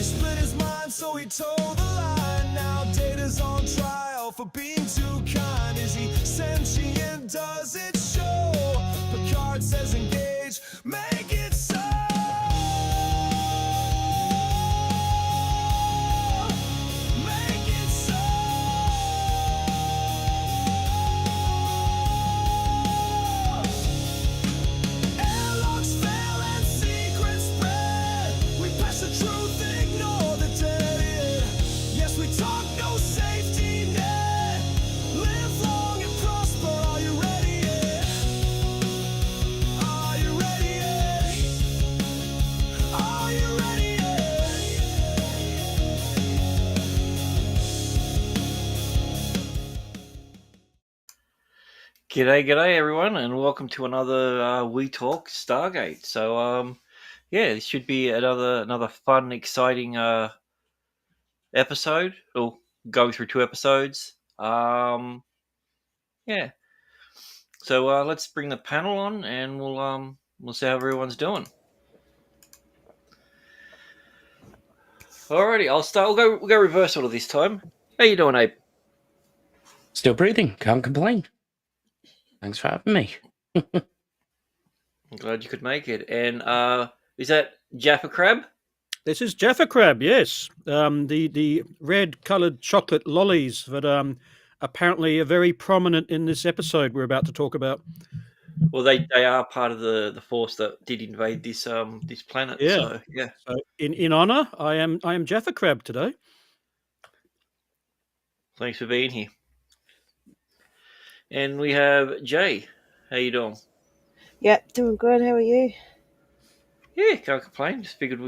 split his mind, so he told the lie. Now Data's on trial for being too kind. Is he sentient? Does it show? Picard says engage, make it so. Make it so. Airlocks fail and secrets spread. We pass the truth, ignore the dead. Yes, we talk no safety net. Live long and prosper. Are you ready yet? Are you ready yet? Are you ready yet? G'day everyone, and welcome to another We Talk Stargate. So, this should be another fun, exciting episode. We'll go through 2 episodes. Yeah. So let's bring the panel on, and we'll see how everyone's doing. Alrighty, I'll start. We'll go reverse order this time. How you doing, Abe? Still breathing, can't complain. Thanks for having me. I'm glad you could make it. And is that Jaffa Crab? This is Jaffa Crab, yes. The red-coloured chocolate lollies that apparently are very prominent in this episode we're about to talk about. Well, they are part of the force that did invade this this planet. Yeah. So yeah. So in honour, I am Jaffa Crab today. Thanks for being here. And we have Jay. How you doing? Yep, doing good. How are you? Yeah, can't complain. Just figured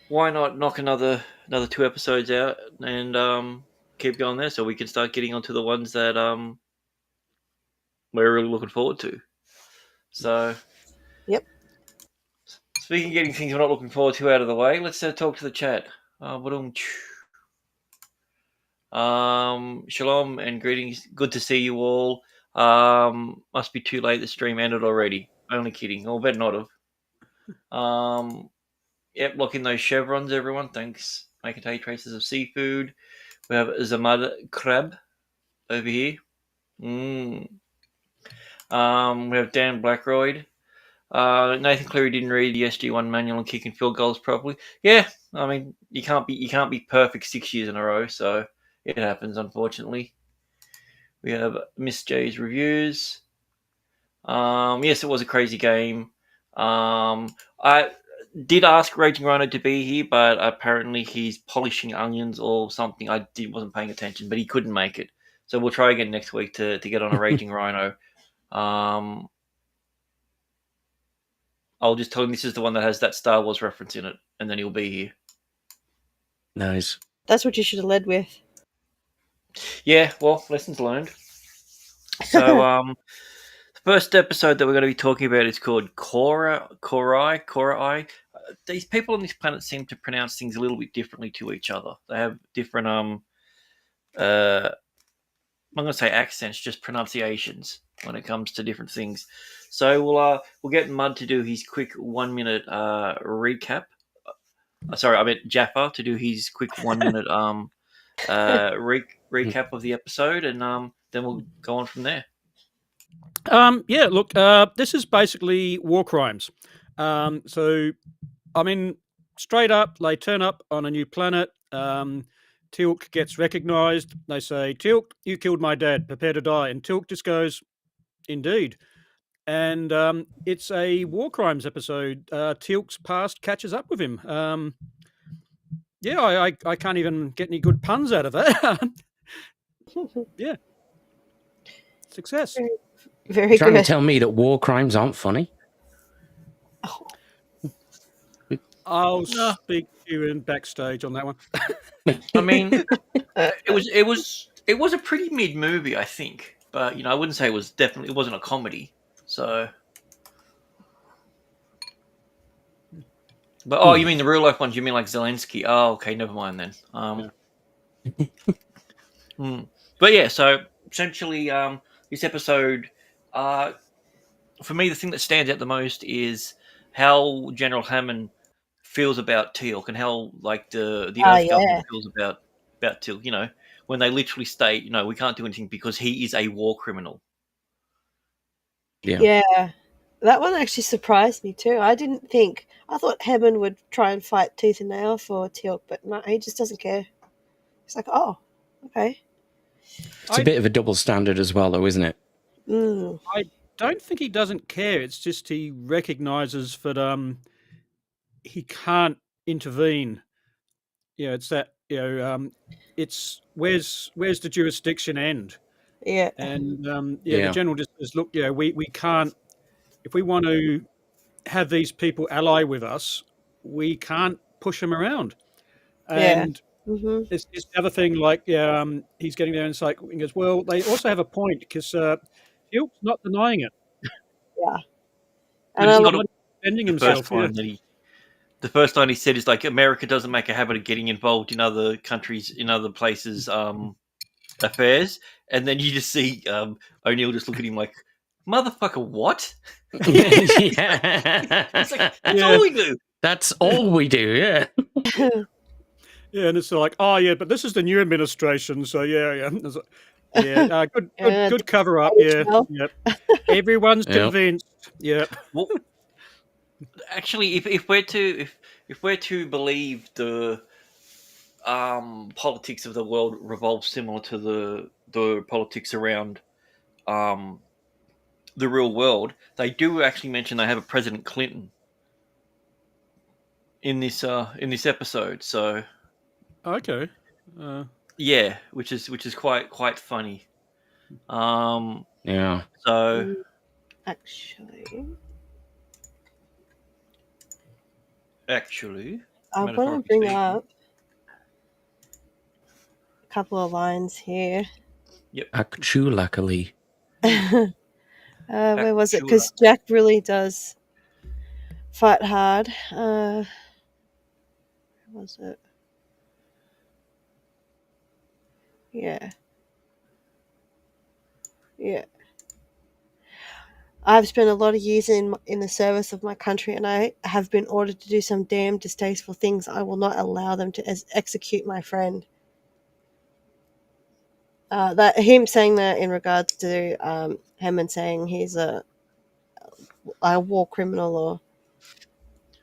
why not knock another 2 episodes out and keep going there, so we can start getting onto the ones that we're really looking forward to. So, Yep. Speaking of getting things we're not looking forward to out of the way, let's talk to the chat. Shalom and greetings. Good to see you all. Must be too late. The stream ended already. Only kidding. Or better not have. Yep, lock in those chevrons, everyone. Thanks. Make it traces of seafood. We have Zamad Crab over here. We have Dan Blackroyd. Nathan Cleary didn't read the SG1 manual on kicking field goals properly. Yeah, I mean you can't be perfect 6 years in a row, so it happens, unfortunately. We have Miss J's reviews. Yes, it was a crazy game. I did ask Raging Rhino to be here, but apparently he's polishing onions or something. Wasn't paying attention, but he couldn't make it. So we'll try again next week to get on a Raging Rhino. I'll just tell him this is the one that has that Star Wars reference in it, and then he'll be here. Nice. That's what you should have led with. Yeah, well, lessons learned. So, the first episode that we're going to be talking about is called Cor-ai. These people on this planet seem to pronounce things a little bit differently to each other. They have different, I'm going to say accents, just pronunciations when it comes to different things. So we'll get Mud to do his quick 1 minute recap. Sorry, I meant Jaffa to do his quick 1 minute recap of the episode, and then we'll go on from there. Yeah, look, this is basically war crimes. So, I mean, straight up, they turn up on a new planet. Teal'c gets recognised. They say, Teal'c, you killed my dad. Prepare to die. And Teal'c just goes, indeed. And it's a war crimes episode. Teal'c's past catches up with him. Yeah, I can't even get any good puns out of that. Yeah. Success. Very Trying good. to tell me that war crimes aren't funny? I'll speak to you in backstage on that one. I mean, it was a pretty mid movie, I think, but I wouldn't say it wasn't a comedy. So, but you mean the real life ones? You mean like Zelensky? Oh, okay, never mind then. But yeah, so essentially, this episode, for me, the thing that stands out the most is how General Hammond feels about Teal'c and how like the Ah, Earth government yeah. feels about Teal'c. You know, when they literally state, we can't do anything because he is a war criminal. Yeah. Yeah. That one actually surprised me too. I thought Hammond would try and fight tooth and nail for Teal'c, but no, he just doesn't care. He's like, oh, okay. It's a bit of a double standard as well, though, isn't it? Mm. I don't think he doesn't care. It's just he recognises that he can't intervene. It's that it's where's the jurisdiction end? Yeah. And the Yeah. general just says, look, we can't, if we want to have these people ally with us, we can't push them around. Yeah. And hmm it's the other thing, like he's getting there and it's like, he goes, well, they also have a point because Hilt's not denying it. Yeah. But And it's I not love Defending the himself. first time that the first line he said is like America doesn't make a habit of getting involved in other countries, in other places' affairs, and then you just see O'Neill just look at him like, "Motherfucker, what?" Yeah. It's like that's Yeah. all we do. That's all we do, yeah. Yeah, and it's like, oh yeah, but this is the new administration, so yeah. It's like, yeah, good cover up. Yeah, well. yep. Everyone's Yep. convinced. Yep. Well, actually, if we're to believe the politics of the world revolves similar to the politics around the real world, they do actually mention they have a President Clinton in this episode. So Okay. yeah, which is quite funny. Yeah. So Actually, actually, I want to metaphorically bring speaking, up a couple of lines here. Actually. Where was it? Actually. Because Jack really does fight hard. Where was it? Yeah. Yeah. I've spent a lot of years in the service of my country, and I have been ordered to do some damn distasteful things. I will not allow them to execute my friend. That him saying that in regards to Hammond saying he's a war criminal, or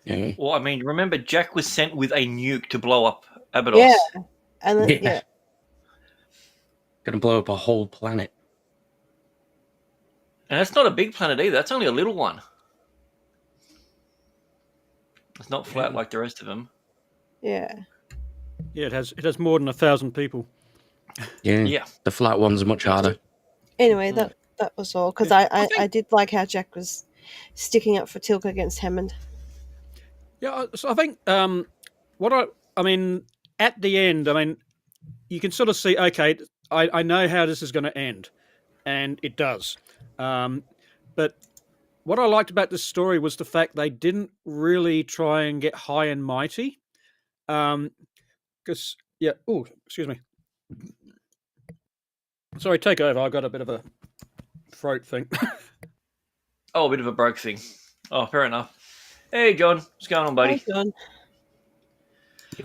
Yeah. Well, I mean, remember Jack was sent with a nuke to blow up Abydos. yeah, and then, Yeah. yeah, Gonna blow up a whole planet. And that's not a big planet either. That's only a little one. It's not flat like the rest of them. yeah. Yeah, it has more than 1,000 people. Yeah. Yeah. The flat one's much harder. Anyway, that was all because Yeah, I did like how Jack was sticking up for Teal'c against Hammond. Yeah, so I think I mean, at the end, I mean, you can sort of see, okay, I know how this is going to end, and it does. But what I liked about this story was the fact they didn't really try and get high and mighty. Because, yeah, oh, excuse me. Sorry, take over. I've got a bit of a throat thing. Oh, a bit of a broke thing. Oh, fair enough. Hey, John. What's going on, buddy? Hi, John.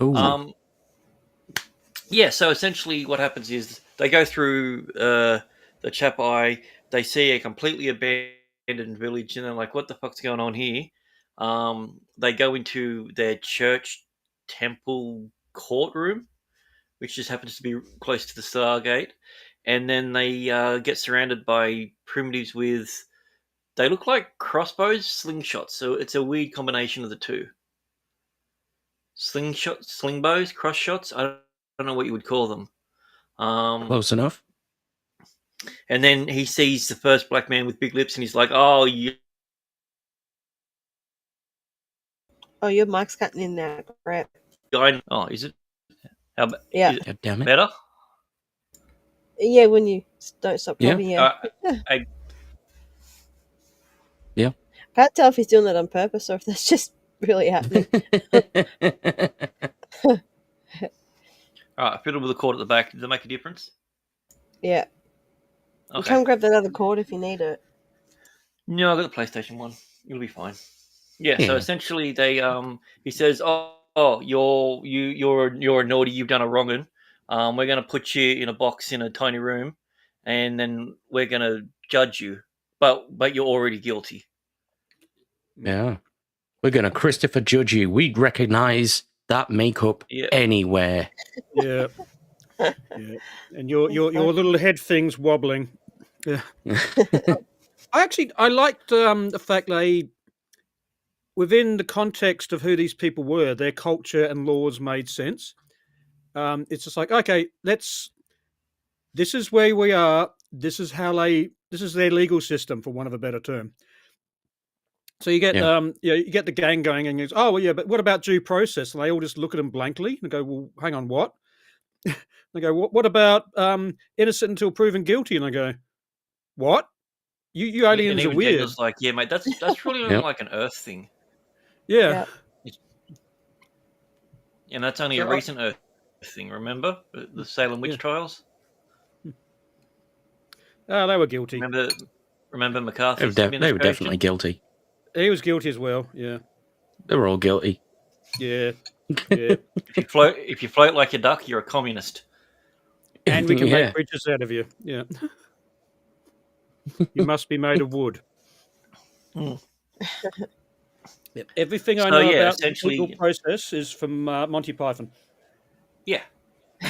Ooh. Yeah, so essentially what happens is they go through the Cor-ai, they see a completely abandoned village, and they're like, what the fuck's going on here? They go into their church temple courtroom, which just happens to be close to the Stargate, and then they get surrounded by primitives with, they look like crossbows, slingshots, so it's a weird combination of the two. Slingbows, cross shots, I don't know what you would call them. Close enough. And then he sees the first black man with big lips, and he's like, "Oh, you." Oh, your mic's cutting in now. Crap. Oh, is it? How Yeah. is it God damn it. better? Yeah, when you don't stop Yeah. talking, yeah. Yeah. Can't tell if he's doing that on purpose or if that's just really happening. All right, fiddle with the cord at the back. Does it make a difference? Yeah. Okay. Come grab that other cord if you need it. No, I got the PlayStation 1. You'll be fine. Yeah. So Yeah. essentially, he says, "Oh, you're a naughty. You've done a wrong'un. We're going to put you in a box in a tiny room, and then we're going to judge you. But you're already guilty." Yeah. We're going to Christopher judge you. We'd recognize that makeup Yeah. anywhere. Yeah. Yeah. And your little head thing's wobbling. Yeah. I liked the fact they, within the context of who these people were, their culture and laws made sense. It's just like, okay, this is where we are. This is their legal system, for want of a better term. So you get Yeah. you get the gang going and goes, oh well, yeah, but what about due process? And they all just look at them blankly and go, well, hang on, what? They go, what about innocent until proven guilty? And I go, what? You And aliens are even weird. Daniel's like, "Yeah, mate, that's really only Yep. like an Earth thing, Yeah. and that's only a So I- recent Earth thing. Remember the Salem witch Yeah. trials? Oh, they were guilty. Remember McCarthy's They were administration? definitely guilty. He was guilty as well. Yeah. They were all guilty. Yeah. Yeah. If you float like a duck, you're a communist. And we can Yeah. make bridges out of you. Yeah. You must be made of wood. Mm. Yep. Everything I So, know yeah, about the essentially- legal process is from Monty Python. Yeah.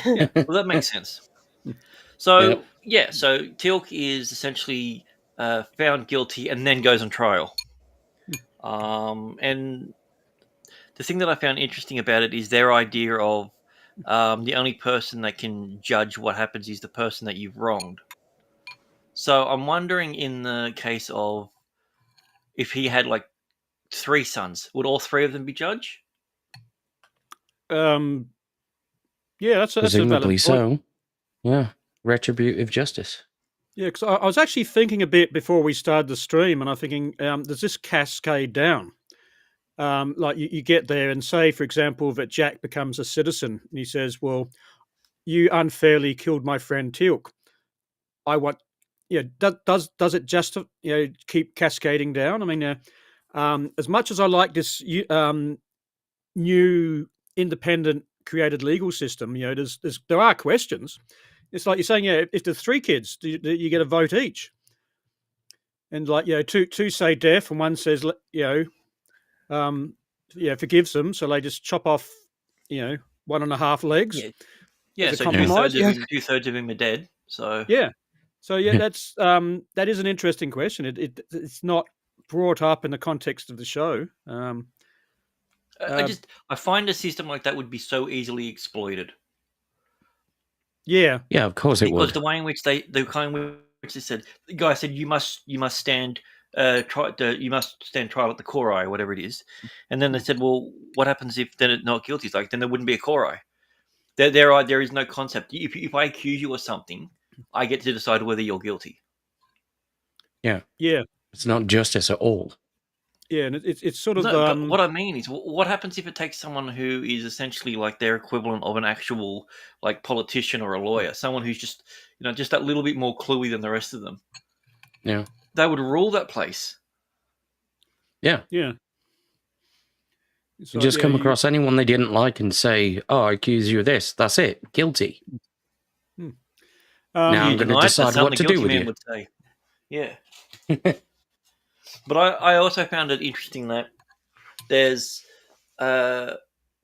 Yeah. Well, that makes sense. So Yep. yeah, so Teal'c is essentially found guilty and then goes on trial. And the thing that I found interesting about it is their idea of the only person that can judge what happens is the person that you've wronged. So I'm wondering, in the case of if he had like 3 sons, would all 3 of them be judge? Yeah, that's a valid Presumably point. so. Yeah. Retributive justice. Yeah, because I was actually thinking a bit before we started the stream, and I'm thinking, does this cascade down? Like you get there and say, for example, that Jack becomes a citizen, and he says, "Well, you unfairly killed my friend Teal'c. I want, does it just keep cascading down? I mean, as much as I like this new independent created legal system, there are questions. It's like you're saying, if there's 3 kids, do you get a vote each? And like, two say death, and one says, forgives them, so they just chop off, 1.5 legs. Yeah. Yeah, As a so compromise, two-thirds of him are dead. So Yeah. So that's that is an interesting question. It's not brought up in the context of the show. I find a system like that would be so easily exploited. Yeah. Yeah, of course it Because would. the way in which the guy said you must stand you must stand trial at the Cor-ai or whatever it is, and then they said, well, what happens if they're not guilty? It's like, then there wouldn't be a Cor-ai. There is no concept. If I accuse you of something, I get to decide whether you're guilty. Yeah. Yeah. It's not justice at all. Yeah, and it's sort of No, but what I mean is, what happens if it takes someone who is essentially like their equivalent of an actual like politician or a lawyer, someone who's just just that little bit more cluey than the rest of them? Yeah. They would rule that place. Yeah. yeah. You just come across anyone they didn't like and say, "Oh, I accuse you of this." That's it. Guilty. Now I'm You going to deny it, decide that's what something to a do guilty with man you. would say. Yeah. But I also found it interesting that there's a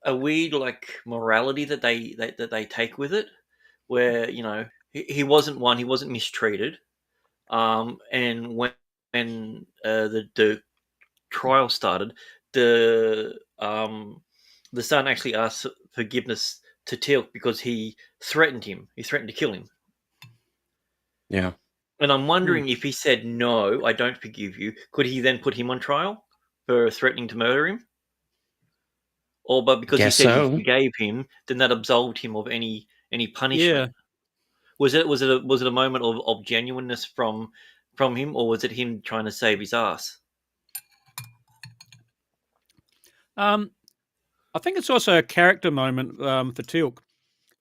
weird like morality that they take with it, where he wasn't mistreated, and when the trial started, the son actually asked forgiveness to Teal'c because he threatened him. He threatened to kill him. Yeah. And I'm wondering if he said, no, I don't forgive you, could he then put him on trial for threatening to murder him? Or but because Guess he said so. he forgave him, then that absolved him of any punishment. Yeah. Was it a moment of genuineness from him, or was it him trying to save his ass? I think it's also a character moment for Teal'c.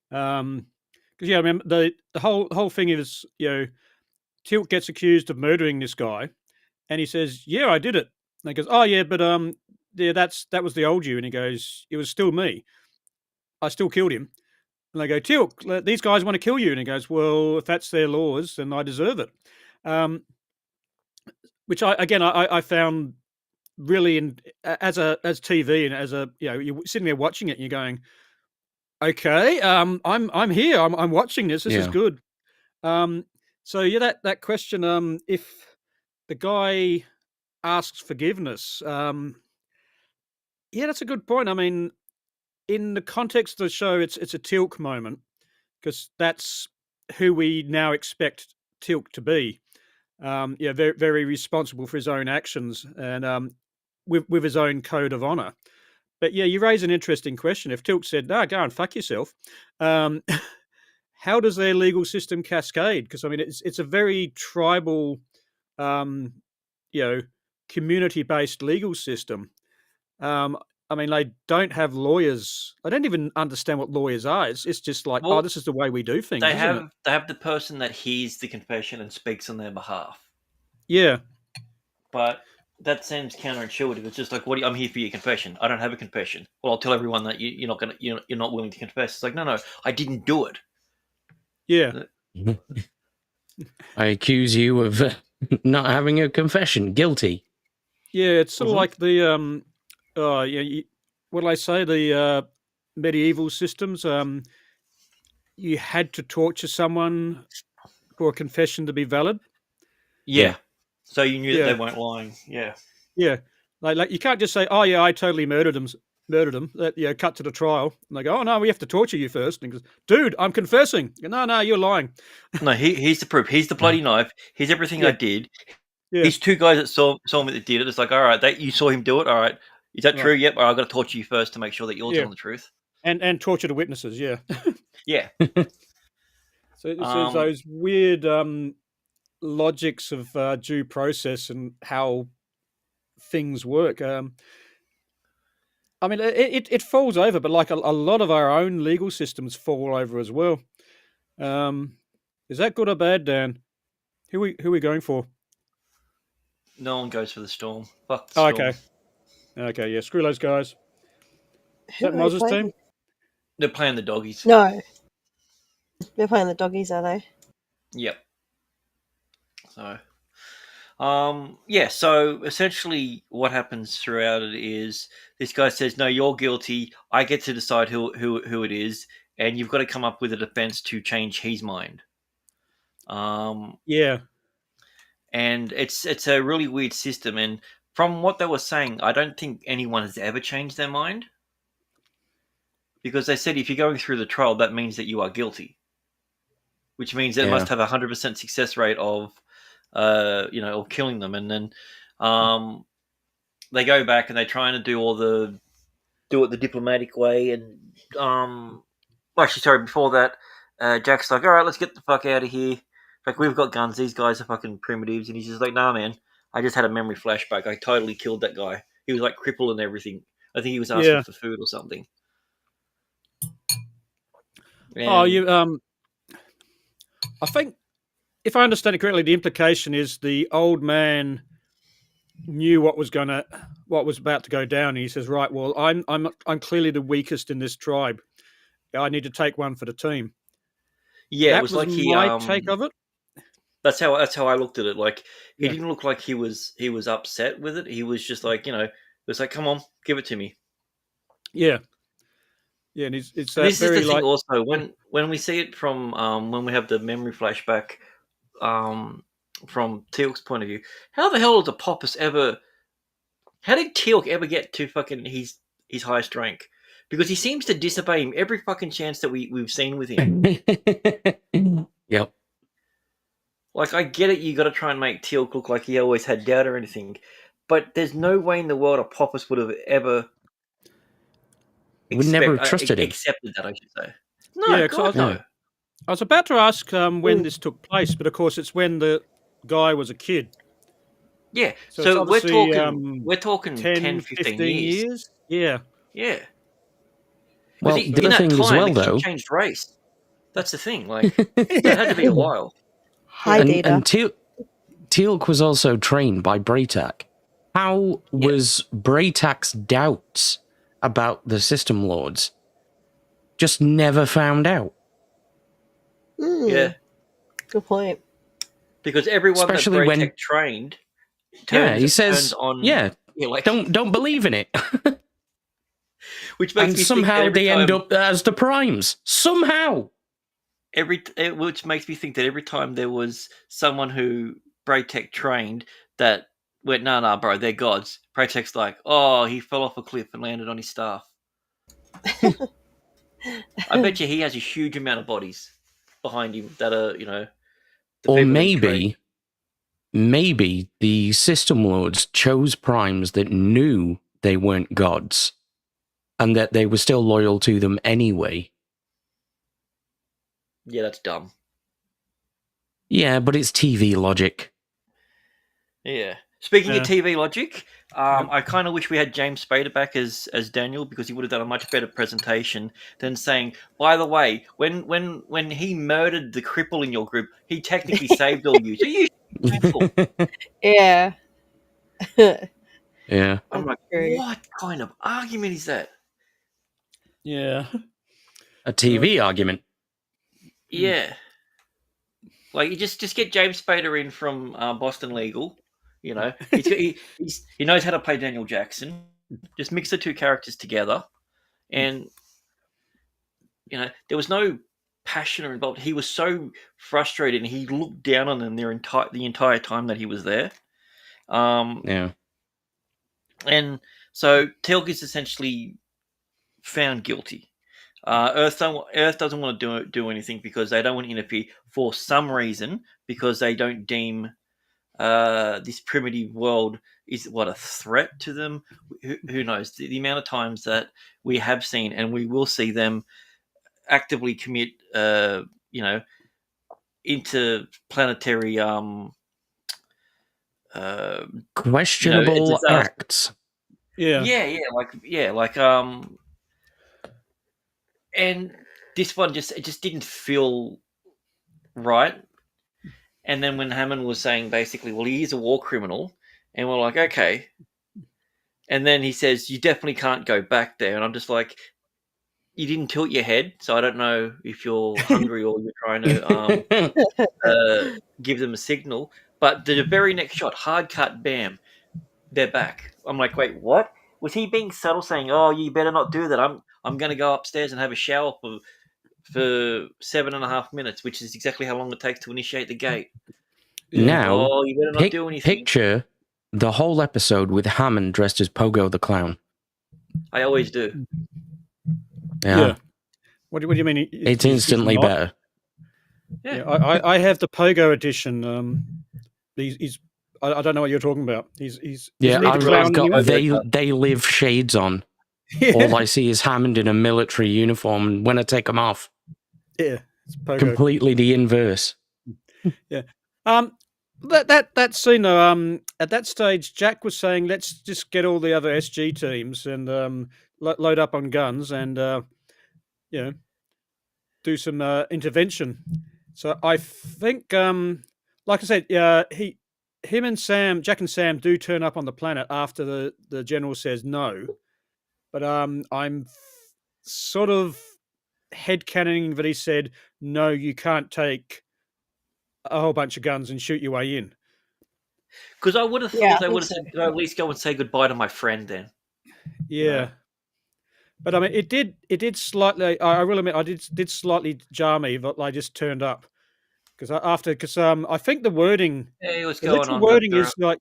Because I remember the whole thing is, Teal'c gets accused of murdering this guy, and he says, "Yeah, I did it." And he goes, "Oh yeah, but yeah, that was the old you." And he goes, "It was still me. I still killed him." And they go, "Teal'c, these guys want to kill you." And he goes, "Well, if that's their laws, then I deserve it." Um, which I found really as TV and as you're sitting there watching it and you're going, okay, I'm here, I'm watching this. This is Yeah. good. So yeah, that question, if the guy asks forgiveness, yeah, that's a good point. I mean, in the context of the show, it's a Teal'c moment because that's who we now expect Teal'c to be. Yeah, very very responsible for his own actions and with his own code of honor. But yeah, you raise an interesting question. If Teal'c said, "No, go and fuck yourself," um, how does their legal system cascade? Because I mean, it's a very tribal, um, you know, community-based legal system. Um, I mean, they don't have lawyers. I don't even understand what lawyers are. It's just like, oh, Well, this is the way we do things, they isn't it? have the person that hears the confession and speaks on their behalf. Yeah, But that seems counterintuitive. It's just like, I'm here for your confession. I don't have a confession. Well, I'll tell everyone that you're not willing to confess. It's like, no, I didn't do it. yeah, I accuse you of not having a confession. Guilty. yeah. It's sort of like the what do I say? The medieval systems. You had to torture someone for a confession to be valid. Yeah. So you knew that Yeah. they weren't lying. Yeah. Yeah, like you can't just say, "Oh yeah, I totally murdered him." Cut to the trial, and they go, "Oh no, we have to torture you first." And he goes, "Dude, I'm confessing." No, you're lying. No, he's the proof. He's the bloody knife. He's everything I Yeah. did. Yeah. These two guys that saw me that did it. It's like, all right, you saw him do it. All right, is that Right. true? Yep. All right, I've got to torture you first to make sure that you're Yeah. telling the truth. And torture the witnesses. Yeah. Yeah. So it's those weird logics of due process and how things work. I mean, it falls over, but like a lot of our own legal systems fall over as well. Is that good or bad, Dan? Who we going for? No one goes for the storm. Fuck the storm. Okay, yeah, screw those guys. Is Who that are they Moz's playing? team? They're playing the doggies. No. They're playing the doggies, are they? Yep. So, yeah. So essentially, what happens throughout it is this guy says, "No, you're guilty. I get to decide who it is, and you've got to come up with a defense to change his mind." Yeah. And it's a really weird system. And from what they were saying, I don't think anyone has ever changed their mind, because they said if you're going through the trial, that means that you are guilty, which means it must have 100% success rate of of killing them. And then they go back and they try and do it the diplomatic way. And actually, sorry, before that, Jack's like, all right, let's get the fuck out of here. Like, we've got guns. These guys are fucking primitives. And he's just like, nah, man, I just had a memory flashback. I totally killed that guy. He was like crippled and everything. I think he was asking for food or something. And I think if I understand it correctly, the implication is the old man knew what was about to go down, and he says, "Right, well, I'm clearly the weakest in this tribe. I need to take one for the team." yeah, That it was like my take of it. That's how I looked at it. Like, he didn't look like he was upset with it. He was just like, it was like, come on, give it to me. Yeah. Yeah, and it's this is the thing also, when we see it from when we have the memory flashback from Teal'c's point of view, how the hell did how did Teal'c ever get to fucking his highest rank? Because he seems to disobey him every fucking chance that we've seen with him. Yep. Like, I get it, you got to try and make Teal'c look like he always had doubt or anything, but there's no way in the world a Apophis would have ever never trusted him. Accepted that, I should say. No, God, no. I was about to ask when this took place, but of course it's when the guy was a kid. Yeah, so we're talking 10, 15 years. Yeah. Yeah. Well, the other thing as well, though, he changed race. That's the thing. Like, it had to be a while. Hi, Data. And Teal'c was also trained by Braytak. How was Braytak's doubts about the System Lords just never found out? Yeah, Good point. because everyone Especially that when- Braytech trained Yeah, he turns says, on. yeah, Like, don't believe in it. which makes And me somehow think that they end up as the Primes. Somehow. which makes me think that every time there was someone who Braytech trained that went, nah, bro, they're gods. Braytech's like, oh, he fell off a cliff and landed on his staff. I bet you he has a huge amount of bodies behind him that are, the Or people that he trained. maybe the System Lords chose Primes that knew they weren't gods and that they were still loyal to them anyway. Yeah, that's dumb. Yeah, but it's TV logic. Yeah. Speaking Yeah. of TV logic, I kind of wish we had James Spader back as Daniel, because he would have done a much better presentation than saying, by the way, when he murdered the cripple in your group, he technically saved all you. So you cripple. Yeah. Yeah. I'm like, True. what kind of argument is that? Yeah. A TV argument. Yeah. Like, you just get James Spader in from Boston Legal. He knows how to play Daniel Jackson. Just mix the two characters together, and there was no passion involved. He was so frustrated, and he looked down on them the entire time that he was there. Yeah. And so Teal'c is essentially found guilty. Earth doesn't want to do anything because they don't want to interfere for some reason, because they don't deem this primitive world is a threat to them. Who knows? The amount of times that we have seen and we will see them actively commit, interplanetary Questionable disaster. acts. Yeah. And this one just didn't feel right. And then when Hammond was saying basically, well, he is a war criminal, and we're like, okay. And then he says, you definitely can't go back there. And I'm just like, you didn't tilt your head, so I don't know if you're hungry or you're trying to give them a signal. But the very next shot, hard cut, bam, they're back. I'm like, wait, what? Was he being subtle, saying, "Oh, you better not do that. I'm going to go upstairs and have a shower for 7.5 minutes," which is exactly how long it takes to initiate the gate. Now, Oh, you better not do anything. picture the whole episode with Hammond dressed as Pogo the Clown. I always do. Yeah. What do you mean? It's instantly not? better. Yeah. I have the Pogo edition. He's I don't know what you're talking about. He's Yeah, isn't he the I've clown got anyway? they live shades on. Yeah. All I see is Hammond in a military uniform, and when I take them off, Yeah, it's Pogo. completely the inverse. Yeah. That scene though. At that stage, Jack was saying, "Let's just get all the other SG teams and load up on guns and do some intervention." So I think, like I said, him and Sam, Jack and Sam, do turn up on the planet after the general says no. But I'm sort of headcanoning that he said, "No, you can't take a whole bunch of guns and shoot your way in." Because I would have thought Yeah, I they think would have said, "Can I at least go and say goodbye to my friend then?" Yeah. But I mean, it did slightly. I will admit, I did slightly jar me that they just turned up because I think the wording, Hey, what's the going literal on, wording Doctor? is like,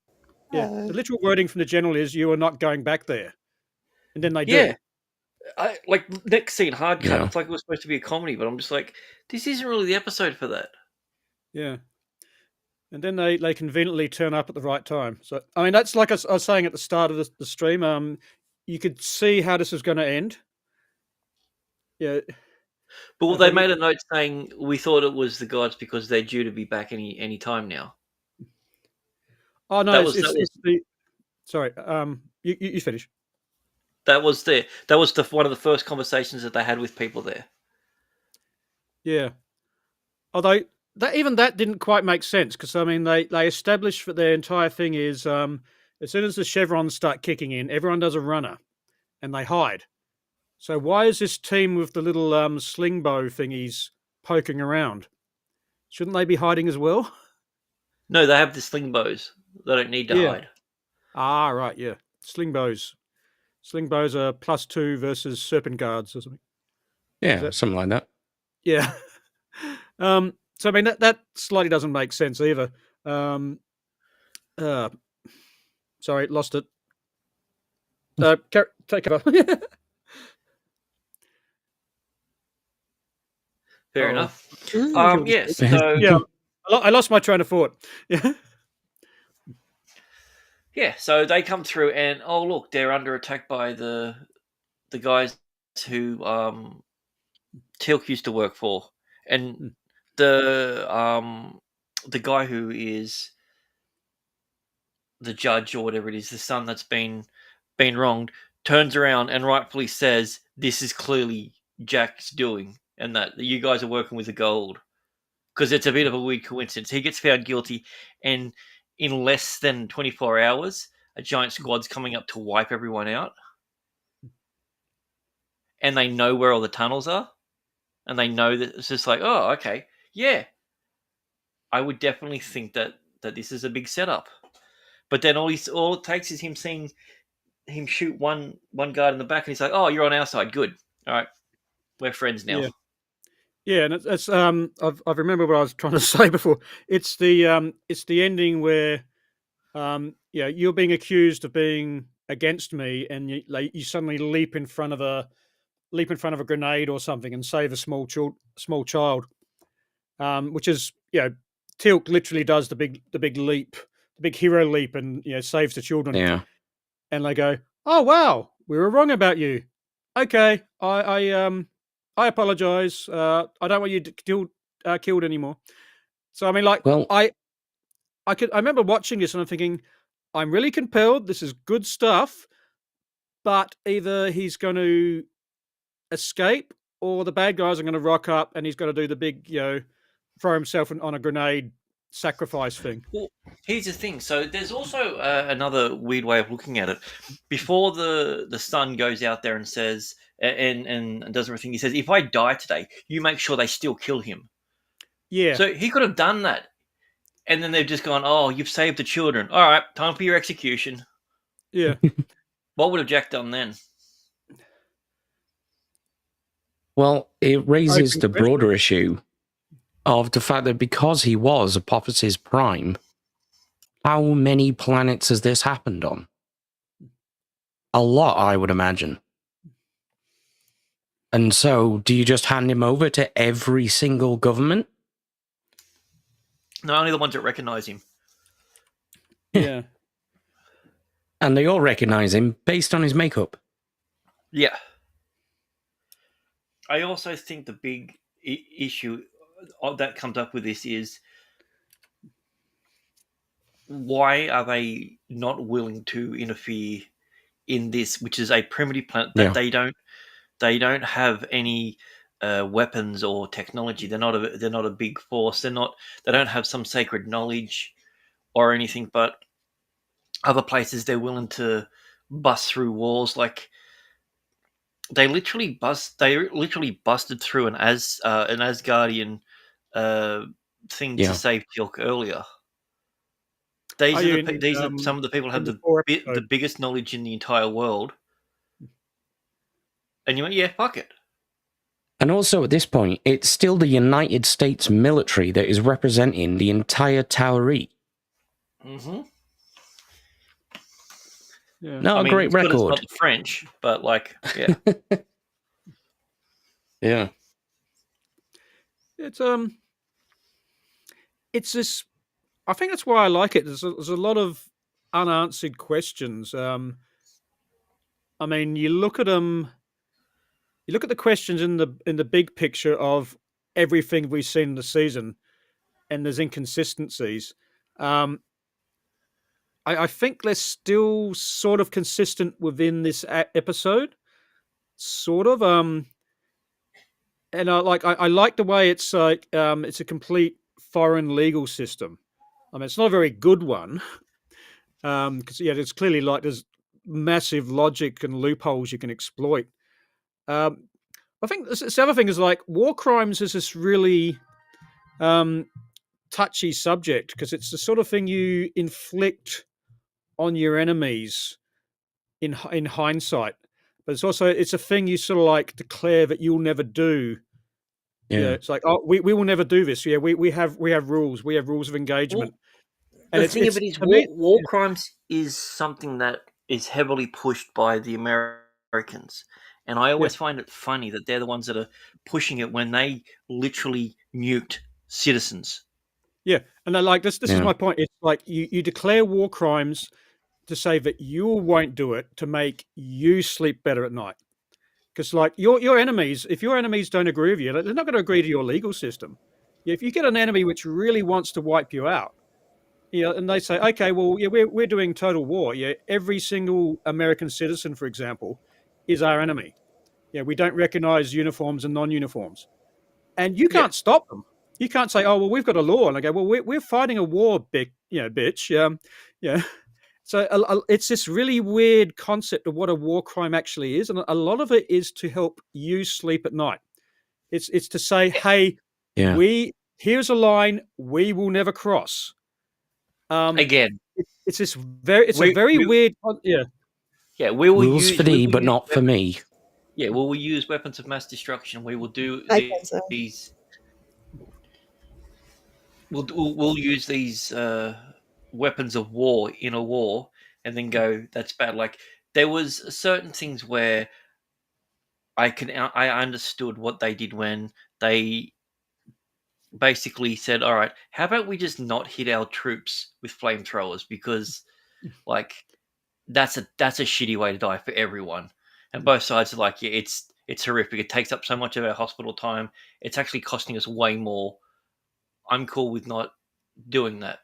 the literal wording from the general is, "You are not going back there," and then they do. Yeah. I like next scene, hard cut. Yeah. It's like it was supposed to be a comedy, but I'm just like, this isn't really the episode for that. Yeah. And then they conveniently turn up at the right time. So I mean, that's like I was saying at the start of the stream. You could see how this was going to end. Yeah. But they made a note saying we thought it was the gods because they're due to be back any time now. Oh no, That it's was the. Sorry. You finish. That was one of the first conversations that they had with people there. Yeah. Although that didn't quite make sense because I mean they established that their entire thing is as soon as the chevrons start kicking in, everyone does a runner, and they hide. So why is this team with the little sling bow thingies poking around? Shouldn't they be hiding as well? No, they have the sling bows. They don't need to Yeah. hide. Ah, right, yeah. Sling bows. Sling bows are +2 versus serpent guards or something. Yeah, that- something like that. Yeah. So I mean that slightly doesn't make sense either. Sorry, lost it. Take over. Fair Uh-oh. enough. Mm. Yes. Yeah. So Yeah, I lost my train of thought. Yeah. yeah, so they come through, and oh look, they're under attack by the guys who Teal'c used to work for, and Hmm. the guy who is the judge or whatever it is, the son that's been wronged, turns around and rightfully says, "This is clearly Jack's doing, and that you guys are working with the gold." Because it's a bit of a weird coincidence. He gets found guilty, and in less than 24 hours, a giant squad's coming up to wipe everyone out. And they know where all the tunnels are. And they know that it's just like, oh, okay, yeah. I would definitely think that this is a big setup. But then all it takes is him seeing him shoot one guard in the back, and he's like, oh, you're on our side. Good. All right. We're friends now. Yeah. Yeah, and it's I've remembered what I was trying to say before. It's the ending where you're being accused of being against me, and you suddenly leap in front of a grenade or something and save a small child, which is Teal'c literally does the big leap, the big hero leap, and saves the children. Yeah. And they go, "Oh wow, we were wrong about you. Okay, I apologize. I don't want you killed anymore." So I mean, like, Well, I remember watching this and I'm thinking, I'm really compelled. This is good stuff, but either he's going to escape or the bad guys are going to rock up and he's got to do the big, throw himself on a grenade sacrifice thing. Well, here's the thing. So there's also another weird way of looking at it. Before the son goes out there and says and does everything, he says, "If I die today, you make sure they still kill him." Yeah. So he could have done that, and then they've just gone, "Oh, you've saved the children. All right, time for your execution." Yeah. What would have Jack done then? Well, it raises Open the question. broader issue of the fact that because he was Apophis' prime, how many planets has this happened on? A lot, I would imagine. And so, do you just hand him over to every single government? No, only the ones that recognize him. Yeah. And they all recognize him based on his makeup. Yeah. I also think the big issue that comes up with this is, why are they not willing to interfere in this, which is a primitive planet that they don't have any weapons or technology. They're not a big force. They don't have some sacred knowledge or anything. But other places they're willing to bust through walls. Like they literally busted through an Asgardian thing to save Teal'c earlier. These are some of the people who have the biggest knowledge in the entire world. And you went, yeah, fuck it. And also at this point, it's still the United States military that is representing the entire Towerie. Mm-hmm. Yeah. Not a great record. It's not the French, but like, yeah. Yeah. It's this. I think that's why I like it. There's a lot of unanswered questions. I mean, you look at them. You look at the questions in the big picture of everything we've seen in the season, and there's inconsistencies. I think they're still sort of consistent within this episode, sort of. And I like the way it's like it's a complete foreign legal system. I mean, it's not a very good one, Because there's clearly there's massive logic and loopholes you can exploit. Um, I think the other thing is war crimes is this really touchy subject because it's the sort of thing you inflict on your enemies in hindsight, but it's a thing you sort of declare that you'll never do. Yeah. It's like, oh, we will never do this. Yeah, we have rules. We have rules of engagement. The thing of it is, war crimes is something that is heavily pushed by the Americans. And I always find it funny that they're the ones that are pushing it when they literally nuked citizens. Yeah, and they're this is my point. It's like you declare war crimes to say that you won't do it to make you sleep better at night. Because your enemies, if your enemies don't agree with you, they're not going to agree to your legal system. If you get an enemy which really wants to wipe you out, and they say, okay, well, we're doing total war. Yeah, every single American citizen, for example, is our enemy. Yeah, we don't recognize uniforms and non-uniforms, and you can't stop them. You can't say, oh, well, we've got a law, and I go, well, we're fighting a war, bitch. Yeah. So it's this really weird concept of what a war crime actually is, and a lot of it is to help you sleep at night. It's to say, hey, here's a line we will never cross. Again, it's a very weird. Yeah, we will rules use for thee, but not for me. Yeah, we will use weapons of mass destruction. We will do these. We'll use these weapons of war in a war, and then go, that's bad. Like there was certain things where I understood what they did when they basically said, all right, how about we just not hit our troops with flamethrowers, because that's a shitty way to die for everyone. And both sides are like, yeah, it's horrific. It takes up so much of our hospital time. It's actually costing us way more. I'm cool with not doing that.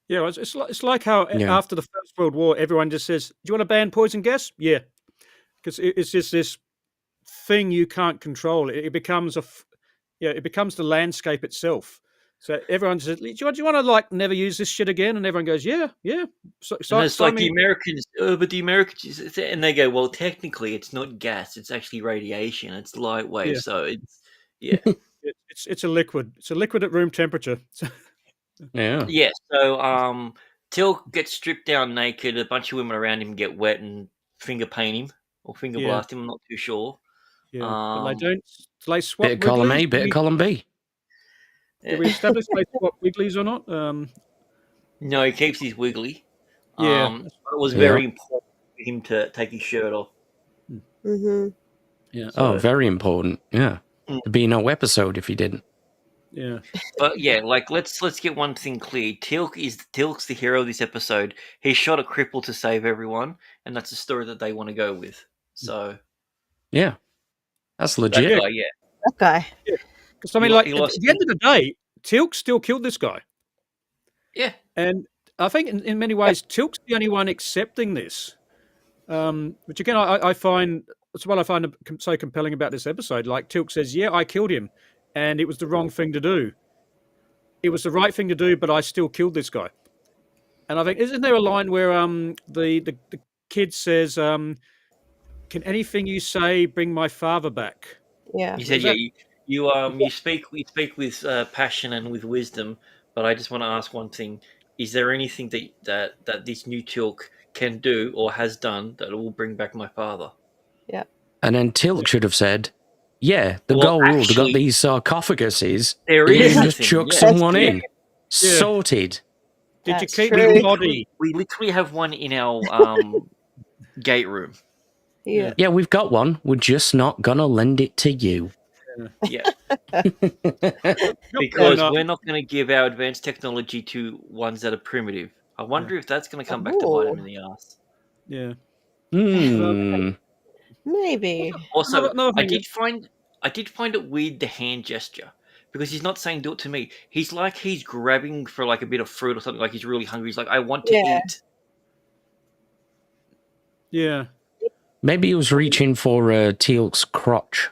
Yeah, it's like how after the First World War, everyone just says, do you want to ban poison gas? Yeah. Because it's just this thing you can't control. It becomes it becomes the landscape itself. So everyone says, do you want to never use this shit again? And everyone goes, yeah. So it's the Americans, but the Americans, and they go, well, technically it's not gas, it's actually radiation. It's lightweight, so it's it's a liquid. It's a liquid at room temperature. Yeah. So Teal'c gets stripped down naked. A bunch of women around him get wet and finger paint him or finger blast him. I'm not too sure. Yeah, but they don't. Do they swap bit of column Wigglies? A, bit of column B. Did we establish they swap Wigglies or not? No, he keeps his Wiggly. Yeah, it was very important for him to take his shirt off. Mm-hmm. Yeah. So, very important. Yeah. There'd be no episode if he didn't. Yeah. But yeah, let's get one thing clear. Teal'c's the hero of this episode. He shot a cripple to save everyone, and that's the story that they want to go with. So yeah, that's legit. That guy, That guy. Yeah. Because I mean, at the end of the day, Teal'c still killed this guy. Yeah. And I think in many ways, Teal'c's the only one accepting this. Which again, I find that's what I find so compelling about this episode. Like Teal'c says, yeah, I killed him, and it was the wrong thing to do. It was the right thing to do, but I still killed this guy. And I think, isn't there a line where the kid says, can anything you say bring my father back? Yeah. He said, you speak with passion and with wisdom, but I just want to ask one thing. Is there anything that this new Teal'c can do or has done that will bring back my father? Yeah. And then Teal'c should have said, yeah, the gold got these sarcophaguses. There you is can just chuck someone in. Sorted. Did you keep your body? We literally have one in our gate room. Yeah. Yeah, we've got one. We're just not going to lend it to you. Yeah. Because we're not going to give our advanced technology to ones that are primitive. I wonder if that's going to come back to bite him in the ass. Yeah. Maybe. Also, I did find it weird, the hand gesture, because he's not saying do it to me. He's he's grabbing for a bit of fruit or something, like he's really hungry. He's like, I want to eat. Yeah. Maybe he was reaching for Teal'c's crotch.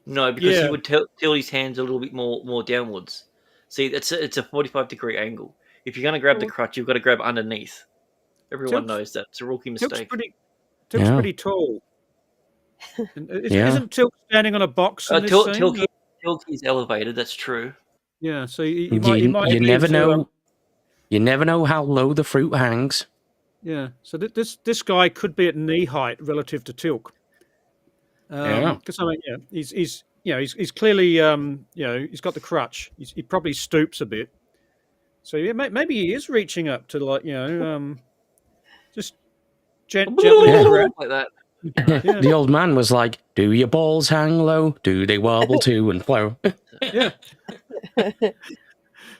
No, because he would tilt his hands a little bit more downwards. See, it's a 45-degree angle. If you're going to grab the crotch, you've got to grab underneath. Everyone Tilk's- knows that. It's a rookie Tilk's mistake. Tilk's Yeah. pretty tall. And Yeah. Isn't Tilk standing on a box in this scene? Tilk is elevated. That's true. Yeah, so You, he might you need never to, know. You never know how low the fruit hangs. yeah, so this guy could be at knee height relative to Tilk. Yeah. Because I mean, yeah, he's clearly he's got the crutch. He probably stoops a bit. So yeah, maybe he is reaching up to just gently Yeah. grab. Like that. Yeah. The old man was like, "Do your balls hang low? Do they wobble to and flow?" Yeah.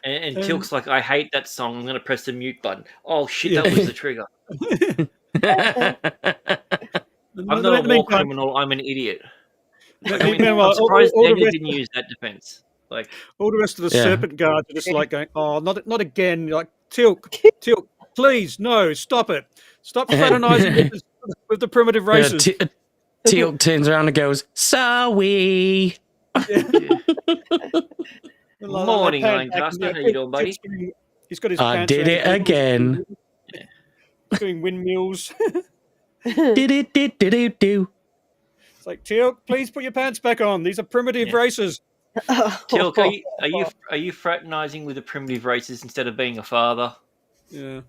And Tilk's like, I hate that song. I'm going to press the mute button. Oh, shit, that was the trigger. I'm not a war criminal. I'm an idiot. Like, I mean, I'm surprised Daniel didn't use that defense. Like all the rest of the Yeah. serpent guards are just like going, "Oh, not again!" You're like, Tilk, please, no, stop it! Stop fraternizing with the primitive races. Teal turns around and goes, "Sorry." Morning, Lancaster. How you doing, buddy? He's got his I pants did around it his again. He's doing windmills. Did it, do. It's like, Tilk, please put your pants back on. These are primitive races. Tilk, are you fraternizing with the primitive races instead of being a father? Yeah.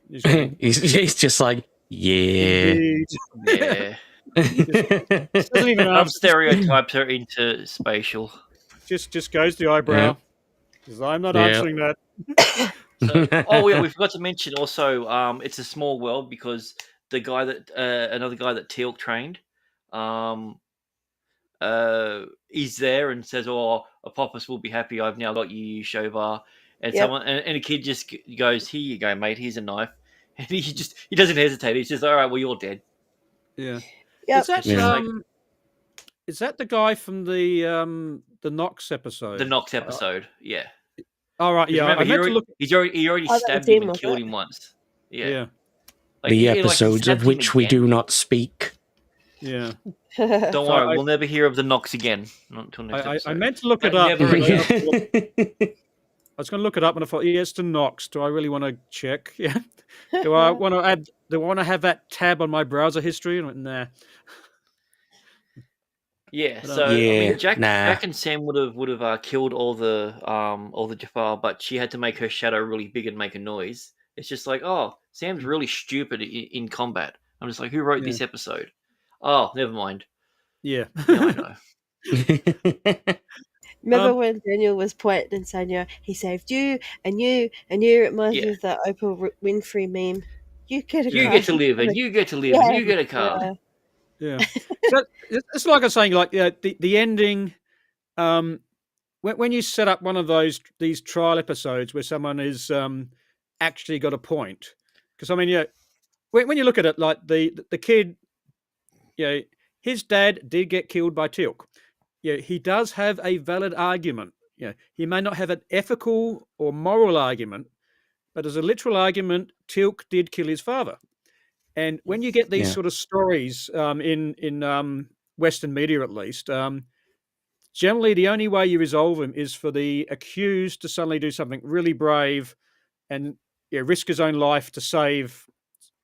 He's just like, yeah. Indeed. Yeah. Doesn't even Love ask. stereotypes are interspatial. Just goes the eyebrow. Because I'm not Yeah. answering that. So, oh yeah, we forgot to mention also. It's a small world because the guy that another guy that Teal'c trained, is there and says, "Oh, Apophis will be happy. I've now got you, Shovar." And Yep. someone and a kid just goes, "Here you go, mate. Here's a knife." And he doesn't hesitate. He's just, "All right, well, you're dead." Yeah. Yep. Is that Yeah. is that the guy from the Nox episode? The Nox episode, yeah. All right, 'Cause yeah. remember, I meant to look. he already Oh, that stabbed was him him, and killed wasn't it? him once. Yeah. Yeah. Like, The he episodes stabbed of him which we again. do not speak. Yeah. Don't So worry, I- we'll never hear of the Nox again. Not until next I episode. meant to look it That up. never I was going to look it up, and I thought, yeah, it's the Nox. Do I really want to check? Yeah. Do I want to add? Do I want to have that tab on my browser history? And I went, nah. Yeah, But, so I Yeah, mean, Jack nah. and Sam would have killed all the Jafar, but she had to make her shadow really big and make a noise. It's just like, oh, Sam's really stupid in combat. I'm just like, who wrote this episode? Oh, never mind. Yeah. Now I know. Remember when Daniel was pointing and saying, he saved you and you and you? It reminds me Yeah. of the Oprah Winfrey meme. You get a You car. get to live, and you get to live, and you get a car. Yeah. Yeah. So it's like I was saying, like the ending. When you set up one of these trial episodes where someone is actually got a point, because I mean, yeah, when you look at it, like the kid, his dad did get killed by Teal'c. Yeah, he does have a valid argument. Yeah, he may not have an ethical or moral argument, but as a literal argument, Teal'c did kill his father. And when you get these Yeah. sort of stories in Western media, at least, generally the only way you resolve them is for the accused to suddenly do something really brave and risk his own life to save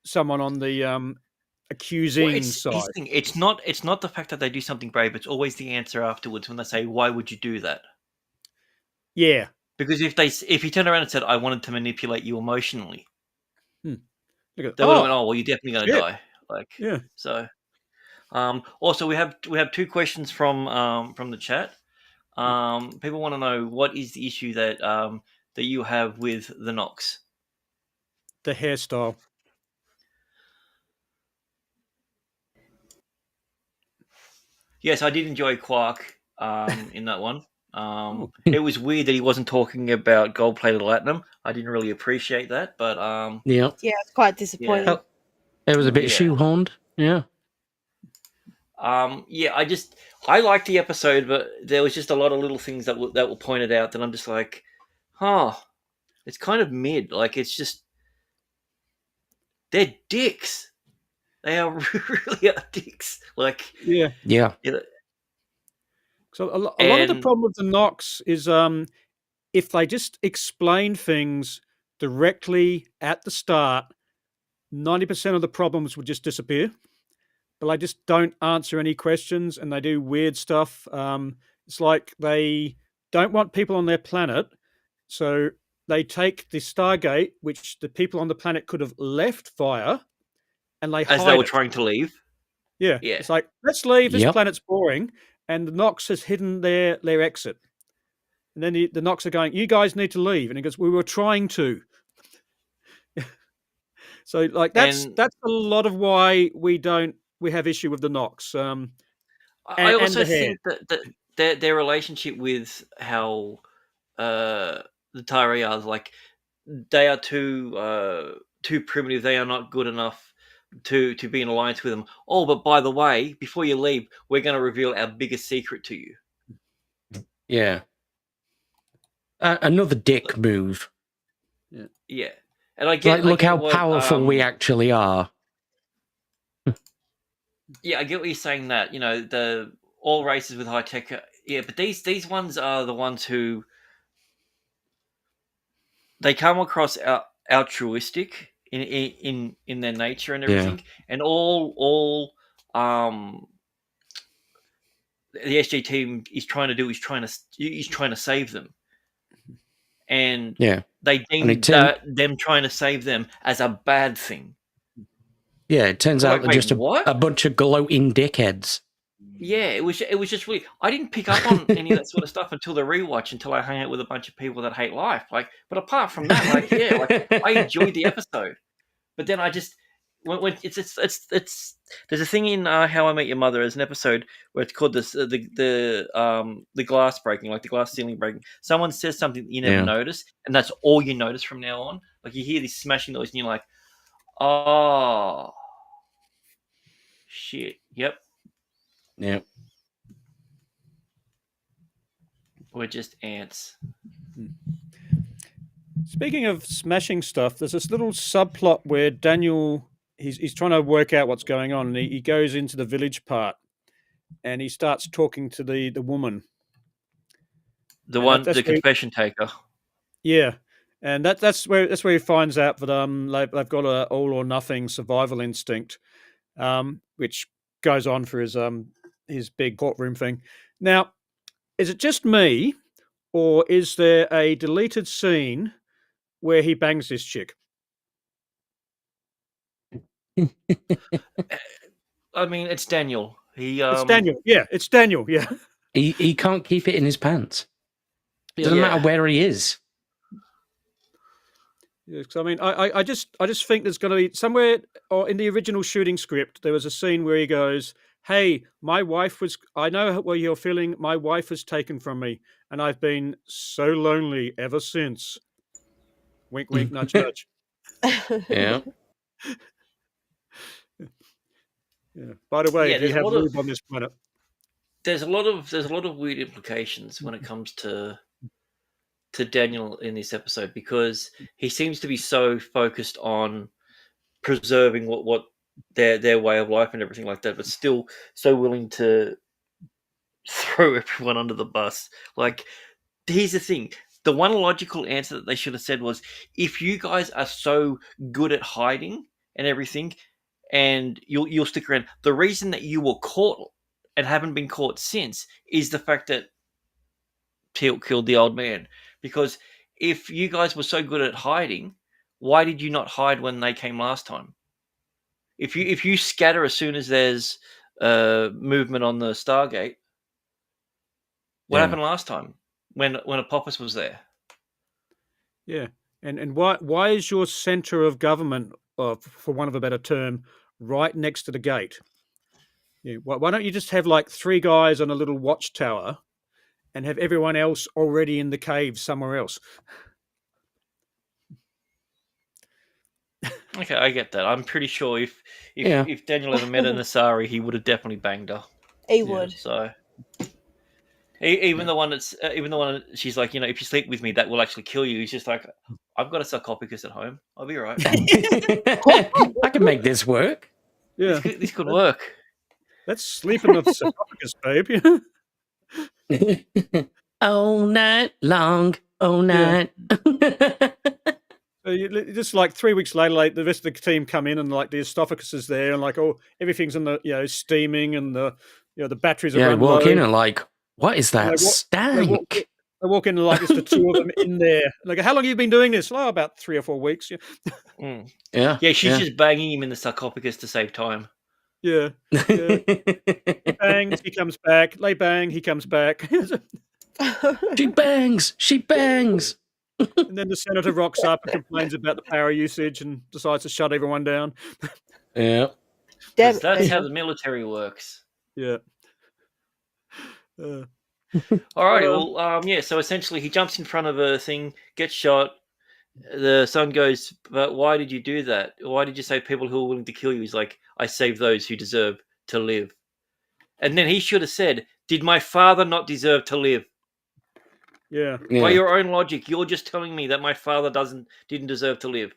someone on the accusing side. Here's the thing, it's not the fact that they do something brave. It's always the answer afterwards when they say, "Why would you do that?" Yeah. Because if he turned around and said, "I wanted to manipulate you emotionally," Look at, they would have went, "Oh, well, you're definitely going to shit. die." Like, Yeah. so. Also, we have 2 questions from the chat. People want to know what is the issue that that you have with the Nox. The hairstyle. Yes, I did enjoy Quark in that one. It was weird that he wasn't talking about gold-plated latinum. I didn't really appreciate that, but Yeah. Yeah, it's quite disappointing. It was a bit Yeah. shoehorned. Yeah. I liked the episode, but there was just a lot of little things that were pointed out that I'm just like, it's kind of mid. Like, it's just they're dicks. They are really are dicks. Like, Yeah. Yeah. So a lot of the problem with the Nox is if they just explain things directly at the start, 90% of the problems would just disappear. But they just don't answer any questions, and they do weird stuff. It's like they don't want people on their planet, so they take the Stargate, which the people on the planet could have left via, and they As hide they were it. trying to leave. Yeah. Yeah. It's like, let's leave. This Yep. planet's boring, and the Nox has hidden their exit. And then the Nox are going, you guys need to leave. And he goes, we were trying to. So like that's And a lot of why we have issue with the Nox. I and also the hair. think that their relationship with how the Tyree are, like, they are too primitive. They are not good enough to be in alliance with them. Oh, but by the way, before you leave, we're going to reveal our biggest secret to you. Yeah. Another dick move. Yeah, and I get Like, look how what, powerful we actually are. Yeah, I get what you're saying. That, you know, the all races with high tech. Yeah, but these ones are the ones who they come across altruistic in their nature and everything, and all the SG team is trying to do is trying to save them, and they deem them trying to save them as a bad thing. Yeah, it turns out they're just what? a bunch of gloating dickheads. Yeah, it was just really. I didn't pick up on any of that sort of stuff until the rewatch, until I hung out with a bunch of people that hate life. Like, but apart from that, like, yeah, like, I enjoyed the episode. But then I just when it's there's a thing in How I Met Your Mother. There's an episode where it's called this the glass breaking, like the glass ceiling breaking. Someone says something that you never notice, and that's all you notice from now on. Like, you hear this smashing noise, and you're like, oh shit, yep. Yeah. We're just ants. Speaking of smashing stuff, there's this little subplot where Daniel he's trying to work out what's going on, and he goes into the village part, and he starts talking to the woman. The confession taker. Yeah, and that's where he finds out that they've got a all or nothing survival instinct, which goes on for his big courtroom thing. Now, is it just me, or is there a deleted scene where he bangs this chick? I mean, it's Daniel. It's Daniel. Yeah, it's Daniel. Yeah. He can't keep it in his pants. It doesn't matter where he is. Yeah, I mean, I just think there's going to be somewhere, or in the original shooting script, there was a scene where he goes, "Hey, I know what you're feeling. My wife was taken from me, and I've been so lonely ever since." Wink, wink, nudge, nudge. Yeah. Yeah. By the way, do you have lube on this planet? There's a lot of weird implications when it comes to Daniel in this episode, because he seems to be so focused on preserving what their way of life and everything like that, but still so willing to throw everyone under the bus. Like, here's the thing. The one logical answer that they should have said was, if you guys are so good at hiding and everything, and you'll stick around, the reason that you were caught and haven't been caught since is the fact that Teal killed the old man. Because if you guys were so good at hiding, why did you not hide when they came last time? If you scatter as soon as there's movement on the Stargate, what happened last time when Apophis was there? Yeah, and why is your center of government, for want of a better term, right next to the gate? Yeah, why don't you just have like 3 guys on a little watchtower, and have everyone else already in the cave somewhere else? Okay, I get that. I'm pretty sure if Daniel ever met an Asari, he would have definitely banged her. He would. So even the one she's like, you know, if you sleep with me, that will actually kill you. He's just like, I've got a sarcophagus at home. I'll be all right. I can make this work. Yeah, this could work. Let's sleep in the sarcophagus, babe. All night long, all night. Just like 3 weeks later, like the rest of the team come in and like the esophagus is there and like everything's in the steaming and the batteries are Yeah, run walk low. in and like, what is And that stank? they walk in and like it's the two of them in there. Like, how long have you been doing this? Oh, about 3 or 4 weeks. Yeah, Mm. Yeah. Yeah, she's just banging him in the sarcophagus to save time. yeah. He bangs, he comes back. They bang, he comes back. She bangs. She bangs. And then the senator rocks up and complains about the power usage and decides to shut everyone down. Yeah. Damn 'Cause it, that's how Daniel. the military works. Yeah. Alrighty, well, yeah. So essentially, he jumps in front of a thing, gets shot. The son goes, "But why did you do that? Why did you save people who are willing to kill you?" He's like, "I saved those who deserve to live." And then he should have said, "Did my father not deserve to live?" Yeah. By your own logic, you're just telling me that my father didn't deserve to live.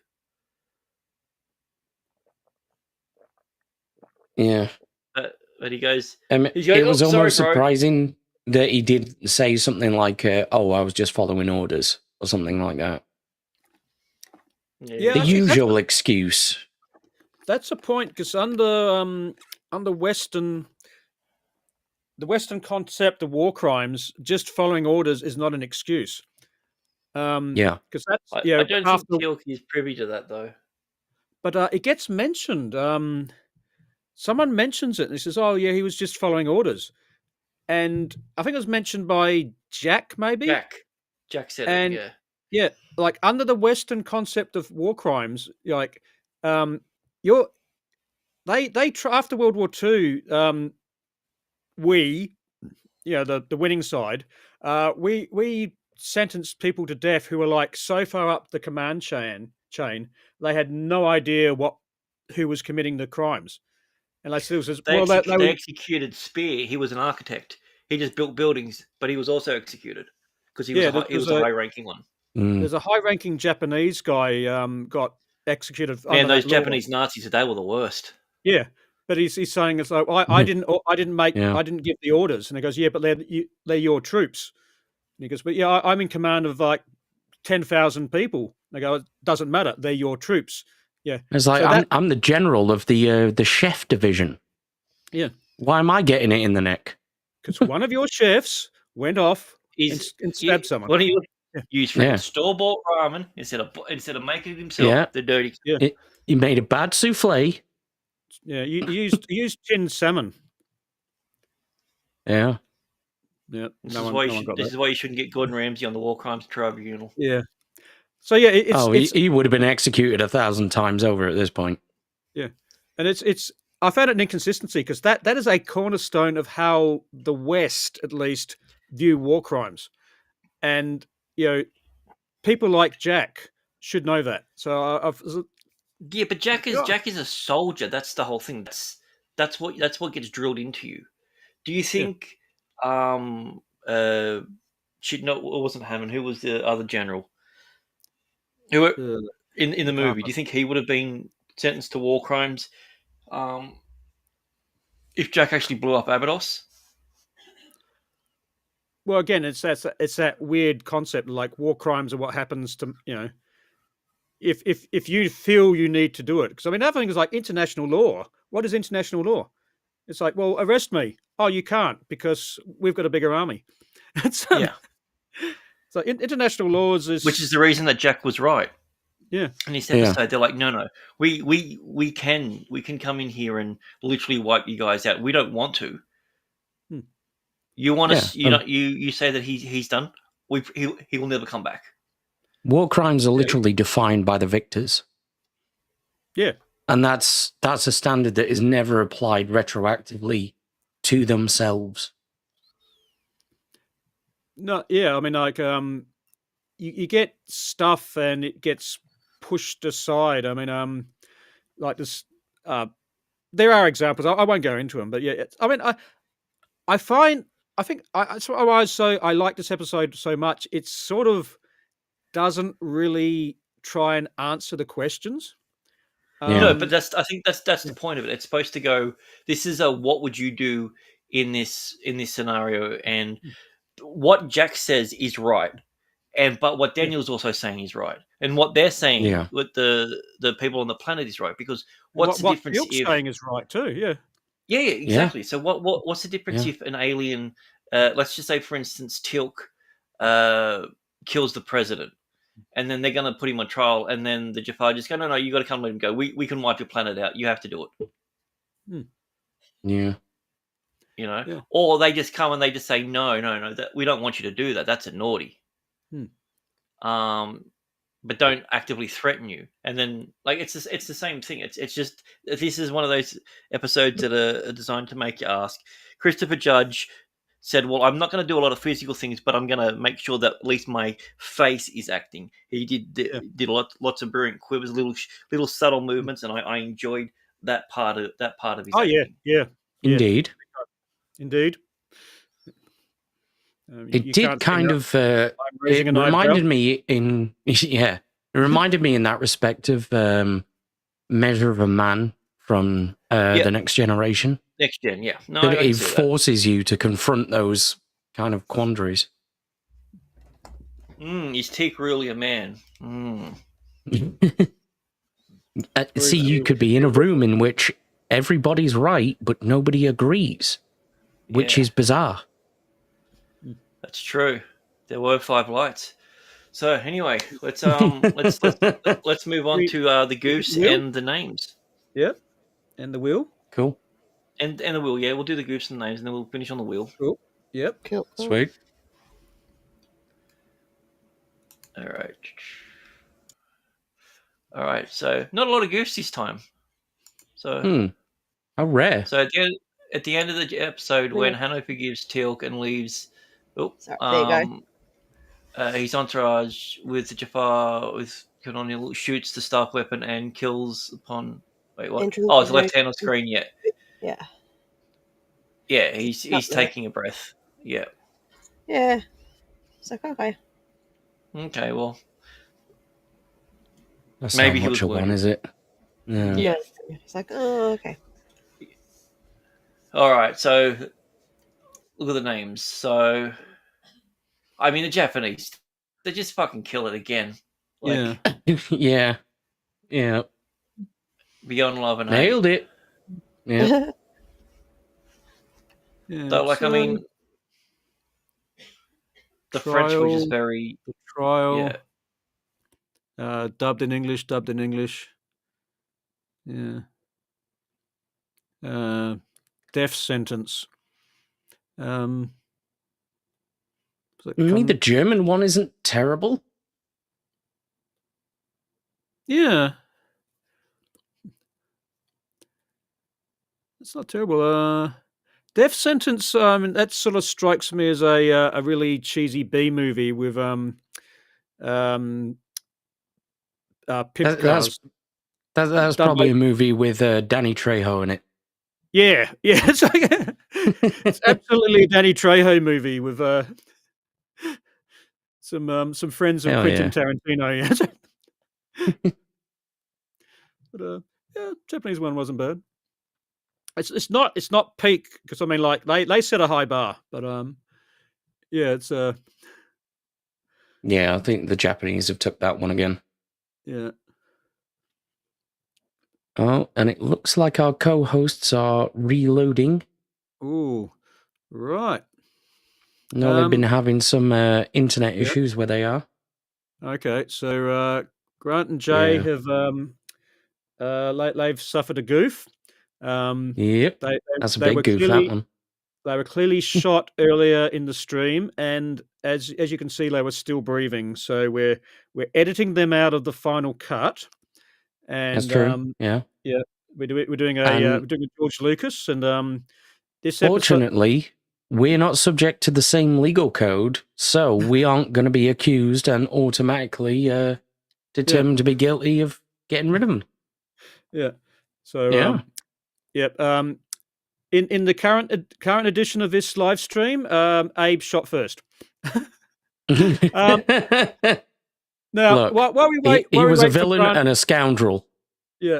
Yeah. But he goes, It going, was "Oh, sorry, almost bro." surprising that he did say something like, "Oh, I was just following orders" or something like that. Yeah, The I think usual excuse. that's a point because under the Western concept of war crimes, just following orders is not an excuse. Yeah. Because that's I don't think after, Teal'c is privy to that, though. but it gets mentioned. Someone mentions it and he says, "Oh yeah, he was just following orders," and I think it was mentioned by Jack, maybe. Jack said And it, yeah. yeah, like under the Western concept of war crimes, like you're they after World War II, we the winning side, we sentenced people to death who were like so far up the command chain they had no idea who was committing the crimes, and they still says, They, well, they executed Spear. He was an architect. He just built buildings, but he was also executed because he was a high-ranking one. There's a high-ranking Japanese guy got executed. Man, under those that law. Japanese Nazis, they were the worst. Yeah, but he's saying it's like I didn't give the orders, and he goes, yeah, but they're your troops. And he goes, but yeah, I'm in command of like 10,000 people. They go, it doesn't matter, they're your troops. Yeah, It's like, so I'm the general of the chef division. Yeah, why am I getting it in the neck? because one of your chefs went off and stabbed someone. What do you use for Yeah. store-bought ramen instead of making it himself? The dirty. Yeah, He made a bad souffle. yeah, you used tinned salmon. Yeah. Yeah, This is why you shouldn't get Gordon Ramsay on the War Crimes Tribunal. Yeah. So yeah, he would have been executed 1,000 times over at this point. Yeah, and it's I found it an inconsistency because that is a cornerstone of how the West, at least, view war crimes, and people like Jack should know that. So Yeah, but Jack is a soldier. That's the whole thing. That's what gets drilled into you. Do you think it wasn't Hammond, who was the other general? Who in the movie, do you think he would have been sentenced to war crimes if Jack actually blew up Abydos? Well, again, it's that weird concept like war crimes are what happens to if you feel you need to do it. Because I mean, other thing is like international law. What is international law? It's like, well, arrest me. Oh, you can't because we've got a bigger army. Yeah. So international laws is, which is the reason that Jack was right. Yeah. And he said, they're like, no, we can come in here and literally wipe you guys out. We don't want to. You want us? You say that he's done. He will never come back. War crimes are literally defined by the victors. Yeah. And that's a standard that is never applied retroactively to themselves. No, yeah, I mean, like, you get stuff and it gets pushed aside. I mean, like this, there are examples. I won't go into them, but yeah, I mean, I think that's why I like this episode so much. It sort of doesn't really try and answer the questions. No, but I think that's the point of it. It's supposed to go, this is what would you do in this scenario, and what Jack says is right, but what Daniel's also saying is right. and what they're saying, Yeah. what the people on the planet is right. Because what's the what difference Teal'c's if? saying is right too. Yeah. Yeah, exactly. So what's the difference Yeah. if an alien, let's just say for instance, Teal'c kills the president, and then they're going to put him on trial, and then the Jafar just go, no, you got to come let him go. We can wipe your planet out. You have to do it. Yeah. You know, Yeah. or they just come and they just say, no, that we don't want you to do that. That's a naughty. But don't actively threaten you. And then, like, it's the same thing. It's just, this is one of those episodes that are designed to make you ask. Christopher Judge said, well, I'm not going to do a lot of physical things, but I'm going to make sure that at least my face is acting. He did lots of brilliant quivers, little subtle movements, and I enjoyed that part of his acting. Yeah. Indeed. Indeed. It you did can't see kind that. of. I'm raising It an eyebrow. reminded me in It reminded me in that respect of Measure of a Man from the Next Generation. Next Gen, yeah. No, That I can it see that. forces you to confront those kind of quandaries. Is Teak really a man? See, you could be in a room in which everybody's right, but nobody agrees, which is bizarre. That's true. There were 5 lights. So anyway, let's move on to the goose and the names. Yep. And the wheel. Cool. And the wheel, yeah. We'll do the goose and the names, and then we'll finish on the wheel. Cool. Yep. Cool. Sweet. All right. So not a lot of goose this time. So how rare. So at the end of the episode, when Hanno forgives Teal'c and leaves, Sorry, there you go. his entourage with the Jafar with Canonial shoots the staff weapon and kills upon. Wait, what? Entrance Oh, it's of left hand on screen. Yeah. Yeah. He's taking a breath. Yeah. Yeah. It's like, okay. Okay, well, That's maybe not he much was of one, wounded. is it? Yeah. Yeah. It's like, oh, okay. All right, so look at the names. So, I mean, the Japanese, they just fucking kill it again. Like, Yeah. Beyond Love and Hate. Nailed it. Yeah. So, like, I mean, the French were just very... The trial. Yeah. Dubbed in English. Yeah. Death sentence. I mean, the German one isn't terrible. Yeah. It's not terrible. Death Sentence, that sort of strikes me as a really cheesy B movie with pimp cars. That's probably a movie with Danny Trejo in it. Yeah. It's, it's absolutely a Danny Trejo movie with some friends of Quentin Tarantino. But Japanese one wasn't bad. It's not peak because I mean, like they set a high bar, but it's Yeah, I think the Japanese have took that one again. Yeah. Oh, and it looks like our co-hosts are reloading. Ooh, right. No, they've been having some internet issues where they are. Okay, so Grant and Jay have they've suffered a goof. Yep, that's a they big goof, that one. They were clearly shot earlier in the stream, and as you can see, they were still breathing. So we're editing them out of the final cut. And that's true. We're doing a George Lucas, and this fortunately, we're not subject to the same legal code, so we aren't going to be accused and automatically determined to be guilty of getting rid of them. Yeah. So in the current edition of this live stream, Abe shot first. Now, look, while we wait, he was a villain and a scoundrel. Yeah.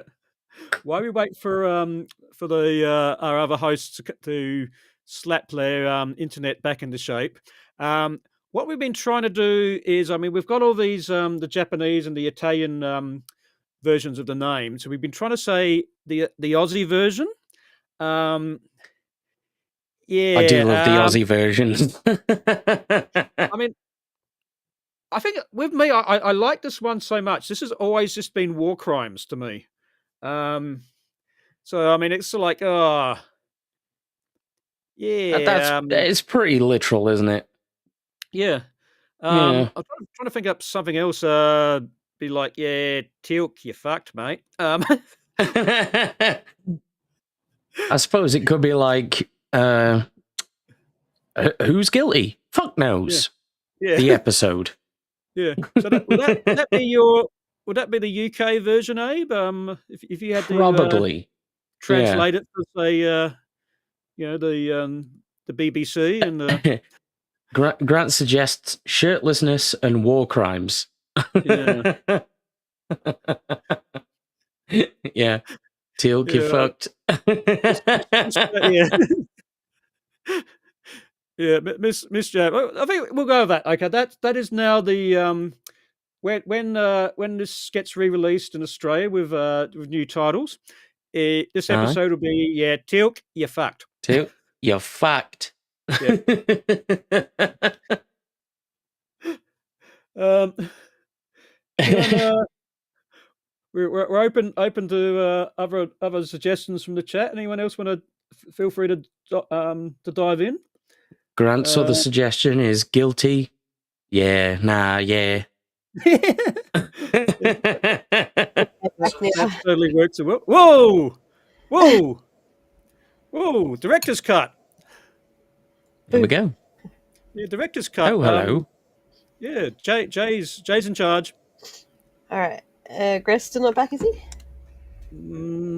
While we wait for our other hosts to slap their internet back into shape, what we've been trying to do is, I mean, we've got all these the Japanese and the Italian versions of the name, so we've been trying to say the Aussie version. Yeah, I do love the Aussie version. I mean, I think with me, I like this one so much. This has always just been war crimes to me. So I mean, it's sort of like, oh, yeah, It's pretty literal, isn't it? yeah. Yeah. I'm trying to think up something else. Be like, yeah, Teal'c, you fucked, mate. I suppose it could be like, who's guilty? Fuck knows. Yeah, The episode. yeah. So would that be would that be the UK version, Abe? If you had to Probably. translate it to say, the BBC and Grant suggests shirtlessness and war crimes. Yeah. Yeah. Teal'c, you Yeah. fucked. yeah. Yeah, Miss Jab. I think we'll go with that. Okay, that is now the when this gets re-released in Australia with new titles. This Uh-huh. episode will be Teal'c, you fucked. Teal'c, you fucked. Yeah. We're open to other suggestions from the chat. Anyone else want to feel free to dive in? Grant's other suggestion is guilty. Yeah, nah, yeah. That totally works. Whoa! Director's cut. There we go. Yeah, director's cut. Oh, hello. Yeah, Jay's in charge. All right. Gress still not back, is he?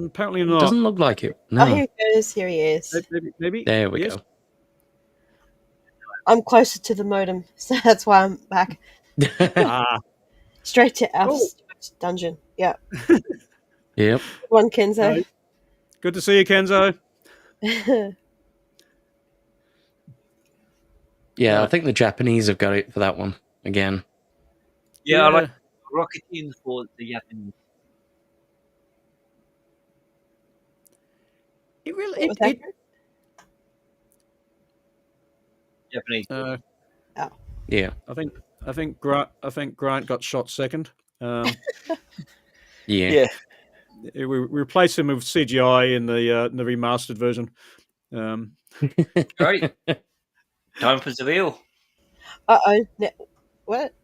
Apparently not. Doesn't look like it. Oh, No. here he goes. Here he is. Maybe. There we Yes. go. I'm closer to the modem, so that's why I'm back. Straight to our dungeon. Yeah. Yep. One Kenzo. Right. Good to see you, Kenzo. Yeah, I think the Japanese have got it for that one again. Yeah, I like rocketing for the Japanese. It really What was that? Japanese. Yeah. I think Grant got shot second. Yeah. Yeah. We replaced him with CGI in the remastered version. Great. Time for Seville. Uh-oh. What?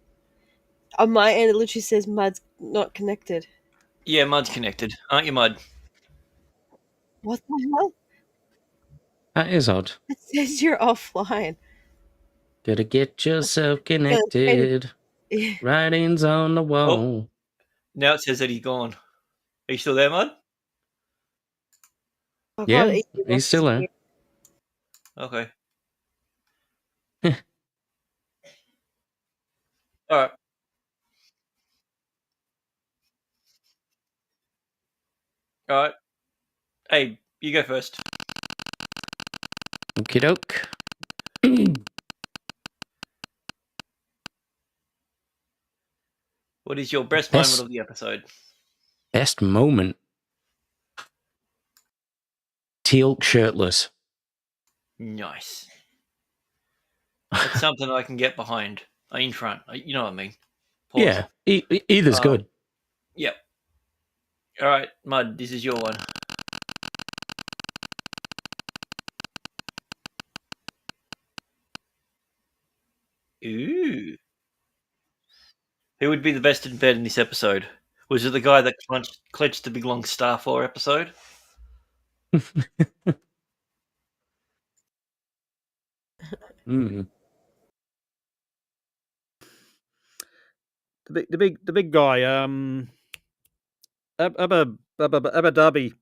On my end, it literally says Mud's not connected. Yeah, Mud's connected. Aren't you, Mud? What the hell? That is odd. It says you're offline. Gotta get yourself connected. Writings on the wall. Now it says that he's gone. Are you still there, Mud? Oh, Yeah, God, he's still there. Okay. All right. All right. Hey, you go first. Okie doke. What is your best moment of the episode? Best moment. Teal'c shirtless. Nice. That's something I can get behind. In front. You know what I mean. Pause. Yeah, either's good. Yep. All right, Mud, this is your one. Ooh. Who would be the best in bed in this episode? Was it the guy that clenched the big long Starfall episode? Mm. The big guy. Abu Dhabi.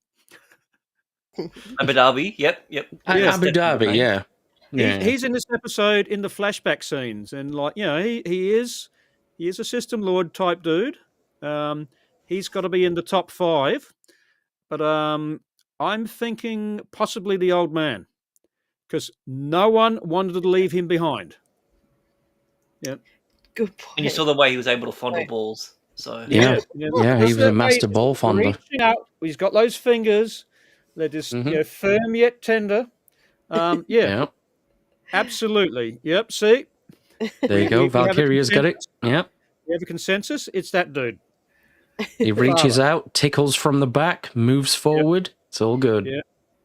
Abu Dhabi. Yep. Abu Dhabi, yeah. He's in this episode in the flashback scenes, and he is a system lord type dude. He's got to be in the top 5, but I'm thinking possibly the old man, because no one wanted to leave him behind. Good And you point. saw the way he was able to fondle balls. So Yeah. Yeah, he was a master He's ball fondler. reaching out. He's got those fingers. They're just Mhm. firm yet tender. Yeah, Yeah. absolutely. Yep. See, There you go. we have a Valkyria's got it. consensus. Yeah. We have a consensus. It's that dude. He reaches Father. out, tickles from the back, moves forward. It's all good. Yeah.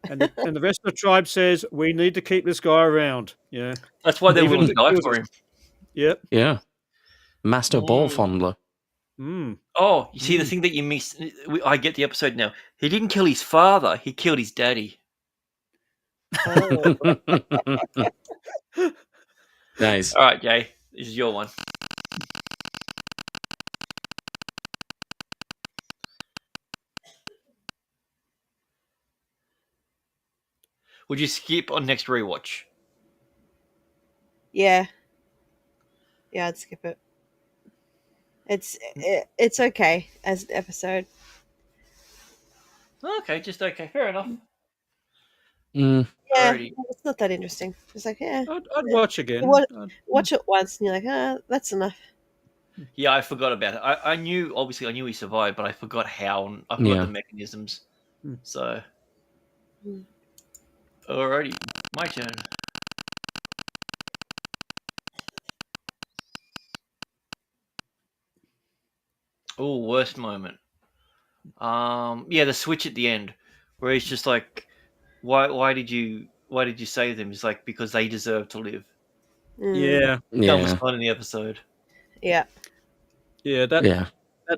And the rest of the tribe says we need to keep this guy around. Yeah. that's why they're Even willing if to it die kills for us. him. Yep. Yeah. Master ball Mm. fondler. Mm. Oh, you see, the thing that you missed. I get the episode now. He didn't kill his father. He killed his daddy. Oh. Nice. All right, Jay, this is your one. Would you skip on next rewatch? Yeah. Yeah, I'd skip it. It's okay as an episode. Okay, just okay. Fair enough. Mm. Yeah, Alrighty. it's not that interesting. It's like, yeah, I'd watch again. watch it once and you're like, that's enough. Yeah, I forgot about it. I knew, obviously, I knew he survived, but I forgot how. And I forgot Yeah. the mechanisms. Hmm. So, Hmm. alrighty, my turn. Oh, worst moment. Yeah, the switch at the end, where he's just like, why did you save them? He's like, because they deserve to live. Yeah. Dumbest Yeah. line in the episode. Yeah. Yeah. Yeah.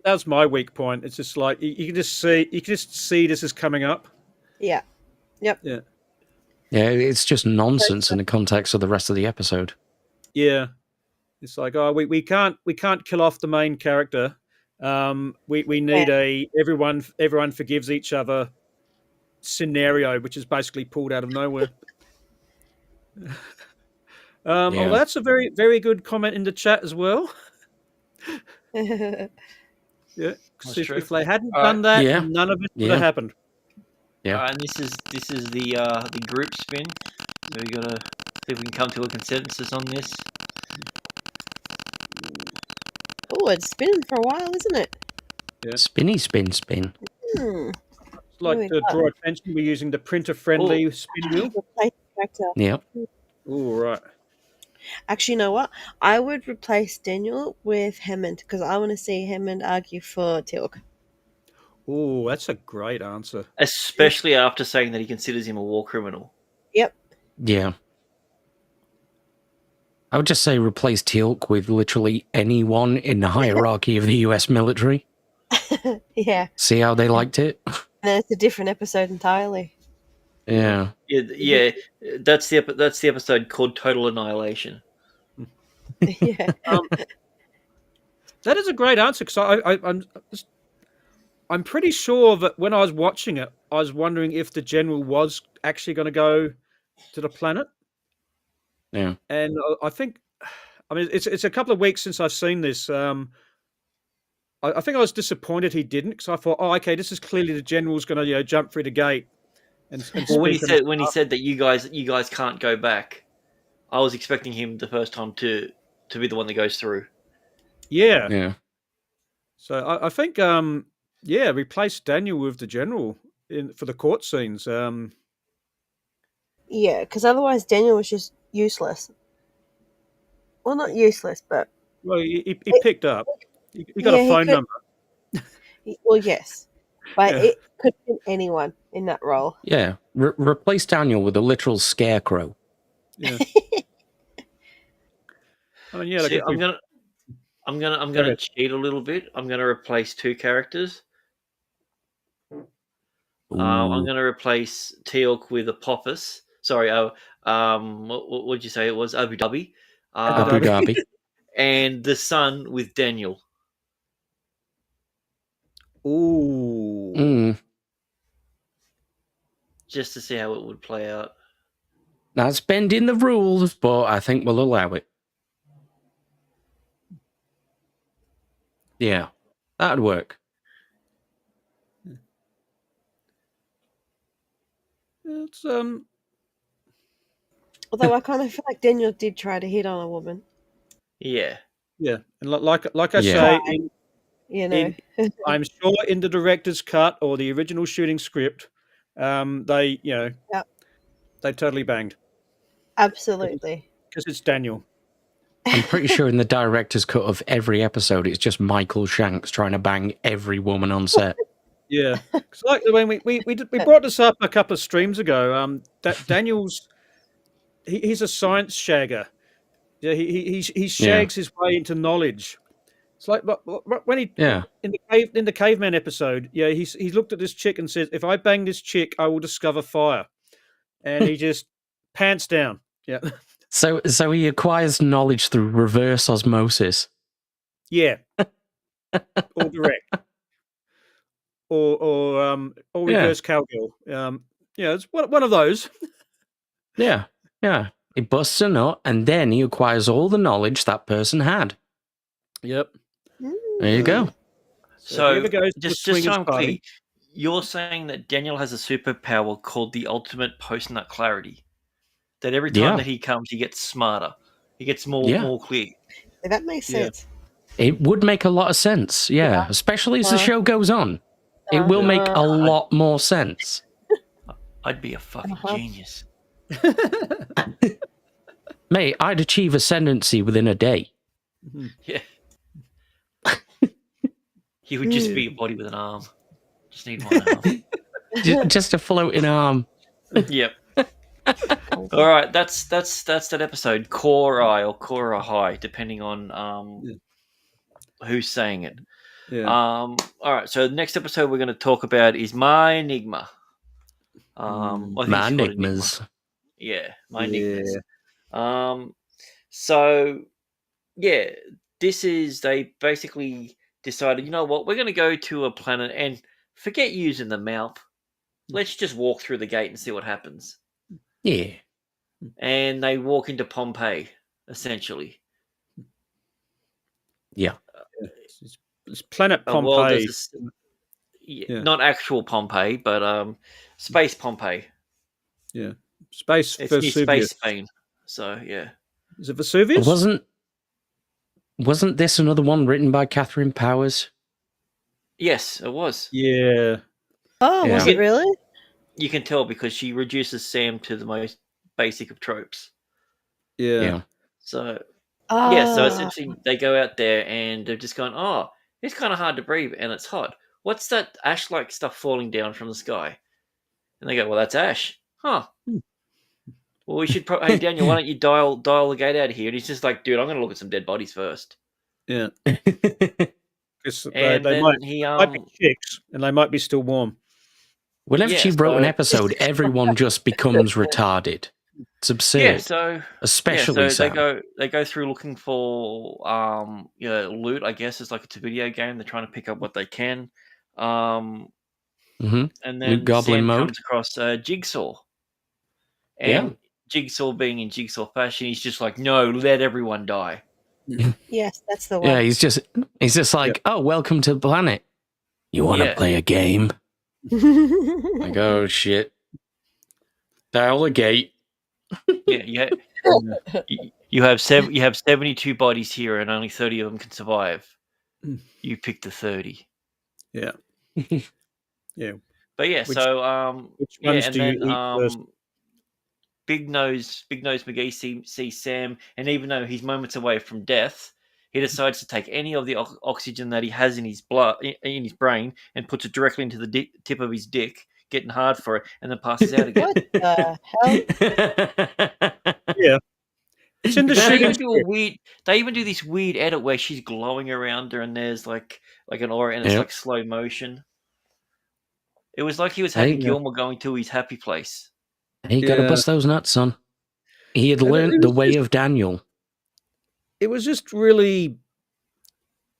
That's my weak point. It's just like you can just see this is coming up. Yeah. Yep. Yeah. Yeah. It's just nonsense in the context of the rest of the episode. Yeah. It's like, oh, we can't kill off the main character. We need a everyone forgives each other scenario, which is basically pulled out of nowhere. Yeah. Oh, that's a very, very good comment in the chat as well. Yeah, That's because true. if they hadn't All done that, Yeah. none of it would Yeah. have happened. Yeah. And this is the group spin. So we gotta see if we can come to a consensus on this. Oh, it's spinning for a while, isn't it? Spinny spin spin. Hmm. It's like we to go. draw attention, we're using the printer-friendly spin wheel. Replace character. Yeah. Oh, right. Actually, you know what? I would replace Daniel with Hammond because I want to see Hammond argue for Teal'c. Oh, that's a great answer. Especially after saying that he considers him a war criminal. Yep. Yeah. I would just say replace Teal'c with literally anyone in the hierarchy of the US military. Yeah. See how they liked it? And then it's a different episode entirely. Yeah. Yeah, that's the episode called Total Annihilation. Yeah. That is a great answer because I'm pretty sure that when I was watching it, I was wondering if the general was actually going to go to the planet. Yeah. And I think, I mean, it's a couple of weeks since I've seen this. I think I was disappointed he didn't because I thought, oh, okay, this is clearly the general's going to jump through the gate. And Well, when speak on he said that you guys can't go back, I was expecting him the first time to be the one that goes through. Yeah. Yeah. So I think, replace Daniel with the general for the court scenes. Yeah, because otherwise Daniel was just useless. Well, not useless, but Well, he picked up. He got Yeah, a he phone could- number. well, yes, but Yeah. it could have been anyone in that role. Yeah. Replace Daniel with a literal scarecrow. Yeah. I mean, yeah. See, Like I'm gonna ahead. cheat a little bit. I'm gonna replace two characters. I'm Ooh. gonna replace Teal'c with Apophis. Sorry, what would you say it was? Abu Dhabi. Abu Dhabi. And the son with Daniel. Ooh. Mm. Just to see how it would play out. That's bending the rules, but I think we'll allow it. Yeah. That'd work. It's Although I kind of feel like Daniel did try to hit on a woman. Yeah. Yeah, and like I Yeah. say, Try. You know. I'm sure in the director's cut or the original shooting script, they Yep. they totally banged Absolutely. because it's Daniel. I'm pretty sure in the director's cut of every episode, it's just Michael Shanks trying to bang every woman on set. Yeah, 'cause like when we brought this up a couple of streams ago. That Daniel's he's a science shagger. Yeah, he shags his way into knowledge. It's like but when he Yeah. in the caveman episode, yeah, he looked at this chick and says, "If I bang this chick, I will discover fire," and he just pants down. Yeah, So he acquires knowledge through reverse osmosis. yeah, or direct, or Yeah. reverse cowgirl. Yeah, it's one of those. Yeah. Yeah. He busts a nut and then he acquires all the knowledge that person had. Yep. There you go. So, if he ever goes to a just so swingers I'm party- clear, you're saying that Daniel has a superpower called the ultimate post-nut clarity. That every time Yeah. that he comes, he gets smarter. He gets more clear. Yeah, that makes Yeah. sense. It would make a lot of sense. Yeah. Yeah. Especially as the show goes on. It will make a lot more sense. I'd be a fucking Uh-huh. genius. Mate, I'd achieve ascendancy within a day. Yeah. He would just be a body with an arm. Just need one arm. Just a floating arm. Yep. All right, that's that episode. Cor-ai or Cor-ai, depending on who's saying it. Yeah. All right, so the next episode we're going to talk about is My Enigma. I think My it's called enigmas. Yeah, My Enigmas. So yeah, they basically decided, you know what, we're going to go to a planet and forget using the map. Let's just walk through the gate and see what happens. Yeah. And they walk into Pompeii, essentially. Yeah. It's planet A world Pompeii. that's not actual Pompeii, but space Pompeii. Yeah, space It's near Vesuvius. space Spain. So yeah. Is it Vesuvius? Wasn't this another one written by Catherine Powers? Yes, it was. Yeah. Oh, Yeah. was it really? You can tell because she reduces Sam to the most basic of tropes. Yeah. So Ah. yeah, so essentially they go out there and they're just going, oh, it's kind of hard to breathe and it's hot. What's that ash-like stuff falling down from the sky? And they go, well, that's ash. Huh. Well, we should hey, Daniel, why don't you dial the gate out of here? And he's just like, dude, I'm going to look at some dead bodies first. Yeah. Because And they then might he be chicks and they might be still warm. Whenever Yeah, she wrote an so- episode, everyone just becomes retarded. It's absurd. yeah, so Especially so they go through looking for loot. I guess it's like it's a video game. They're trying to pick up what they can. Mhm. And then Loot Goblin Sam mode. comes across Jigsaw. And Jigsaw being in Jigsaw fashion, he's just like, no, let everyone die. Yes, that's the one. Yeah, he's just like, oh, welcome to the planet. You want to Yeah. play a game? Like, oh shit. Dial the gate. Yeah, you have 72 bodies here, and only 30 of them can survive. You pick the 30. Yeah. Yeah. But yeah, Which- so Which yeah, ones and do then you eat first? Big Nose McGee sees Sam, and even though he's moments away from death, he decides to take any of the oxygen that he has in his blood, in his brain, and puts it directly into the tip of his dick, getting hard for it, and then passes out again. What the hell? Yeah. It's in the They shooting even do a script. weird. They even do this weird edit where she's glowing around her, and there's like an aura, and it's Yep. like slow motion. It was like he was Hey, having yeah. Gilmore going to his happy place. He got to Yeah. bust those nuts, son. He had And it learned the was way just- of Daniel. It was just really.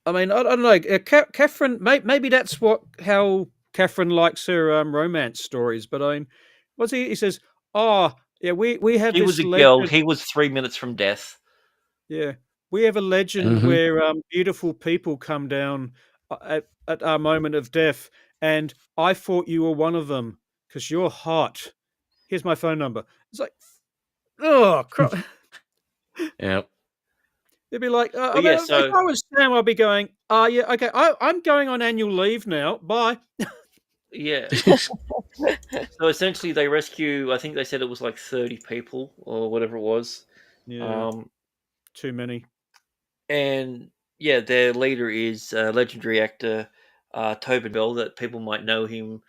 I mean, I don't know. Catherine, maybe that's how Catherine likes her romance stories. But I mean, what's he? He says, "Oh, yeah, we have He this was a legend. girl. He was 3 minutes from death. Yeah, we have a legend Mhm. where beautiful people come down at our moment of death, and I thought you were one of them because you're hot. Here's my phone number." It's like, oh, Yep. It'd be like, I But yeah, mean, so- if I was Sam, I'd be going, yeah, okay, I'm going on annual leave now. Bye. Yeah. So essentially, they rescue. I think they said it was like 30 people or whatever it was. Yeah, too many. And yeah, their leader is legendary actor Tobin Bell. That people might know him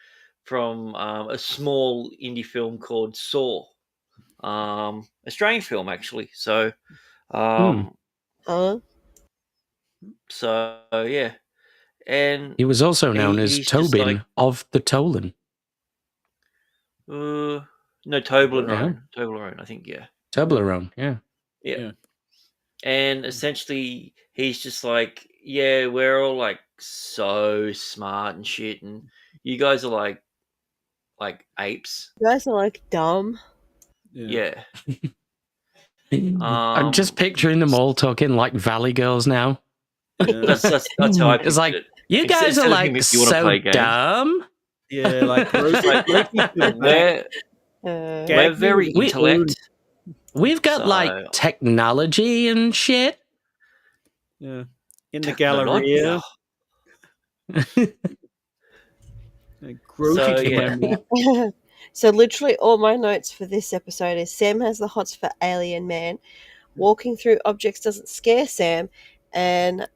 from a small indie film called Saw, Australian film actually. So, Huh? so yeah, and He was also known as he's just Tobin like of the Tolan. no Yeah. Toblerone, I think, yeah. Toblerone, yeah. Yeah. And essentially, he's just like, yeah, we're all like so smart and shit, and you guys are like apes. You guys are like dumb. Yeah. I'm just picturing them all talking like Valley Girls now. That's how I pictured It's like, it. you guys are Instead of like him, if you wanna so play games. dumb. Yeah, like We're very intellect. We've got So- like technology and shit. Yeah, in the Galleria. So, yeah. So literally all my notes for this episode is Sam has the hots for alien man. Walking through objects doesn't scare Sam, and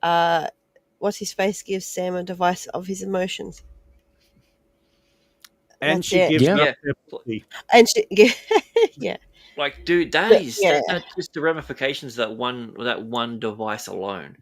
what's his face gives Sam a device of his emotions. And That's she it. gives Yeah. up her pussy. And she, yeah. Like, dude, that's just the ramifications of that one device alone.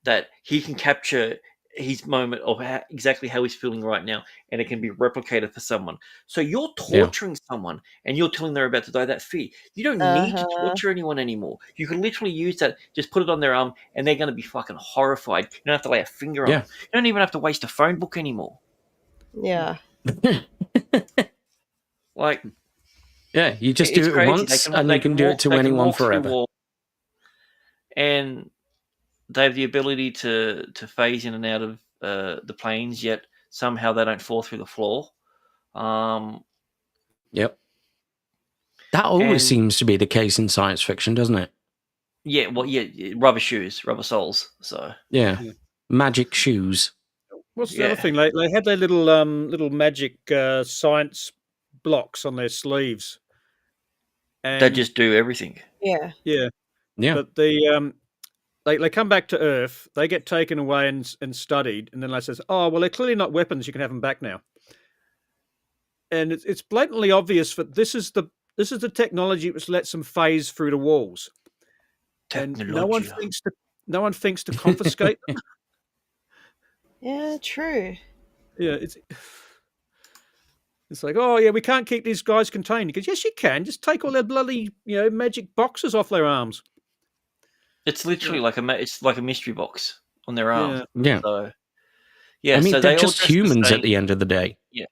That he can capture his moment of exactly how he's feeling right now, and it can be replicated for someone. So you're torturing someone, and you're telling them they're about to die. That fear. You don't need to torture anyone anymore. You can literally use that. Just put it on their arm, and they're going to be fucking horrified. You don't have to lay a finger on them. You don't even have to waste a phone book anymore. Yeah. Like, yeah, you just it's do it crazy. once, and you can do it to anyone forever. And they have the ability to phase in and out of the planes, yet somehow they don't fall through the floor. Yep. That always And- seems to be the case in science fiction, doesn't it? Yeah, well, yeah, rubber shoes, rubber soles. So Yeah. Magic shoes. What's the other thing? They had their little magic science blocks on their sleeves. And they just do everything. Yeah. yeah. Yeah. But they come back to Earth, they get taken away and studied, and then they says, "Oh, well, they're clearly not weapons. You can have them back now." And it's blatantly obvious that this is the technology which lets them phase through the walls. And no one thinks to confiscate them. Yeah, true. Yeah, it's like, oh yeah, we can't keep these guys contained. He goes, yes, you can. Just take all their bloody magic boxes off their arms. It's literally like a mystery box on their arm. Yeah. So yeah, I mean, so they're they all just dress the humans same. at the end of the day. Yeah.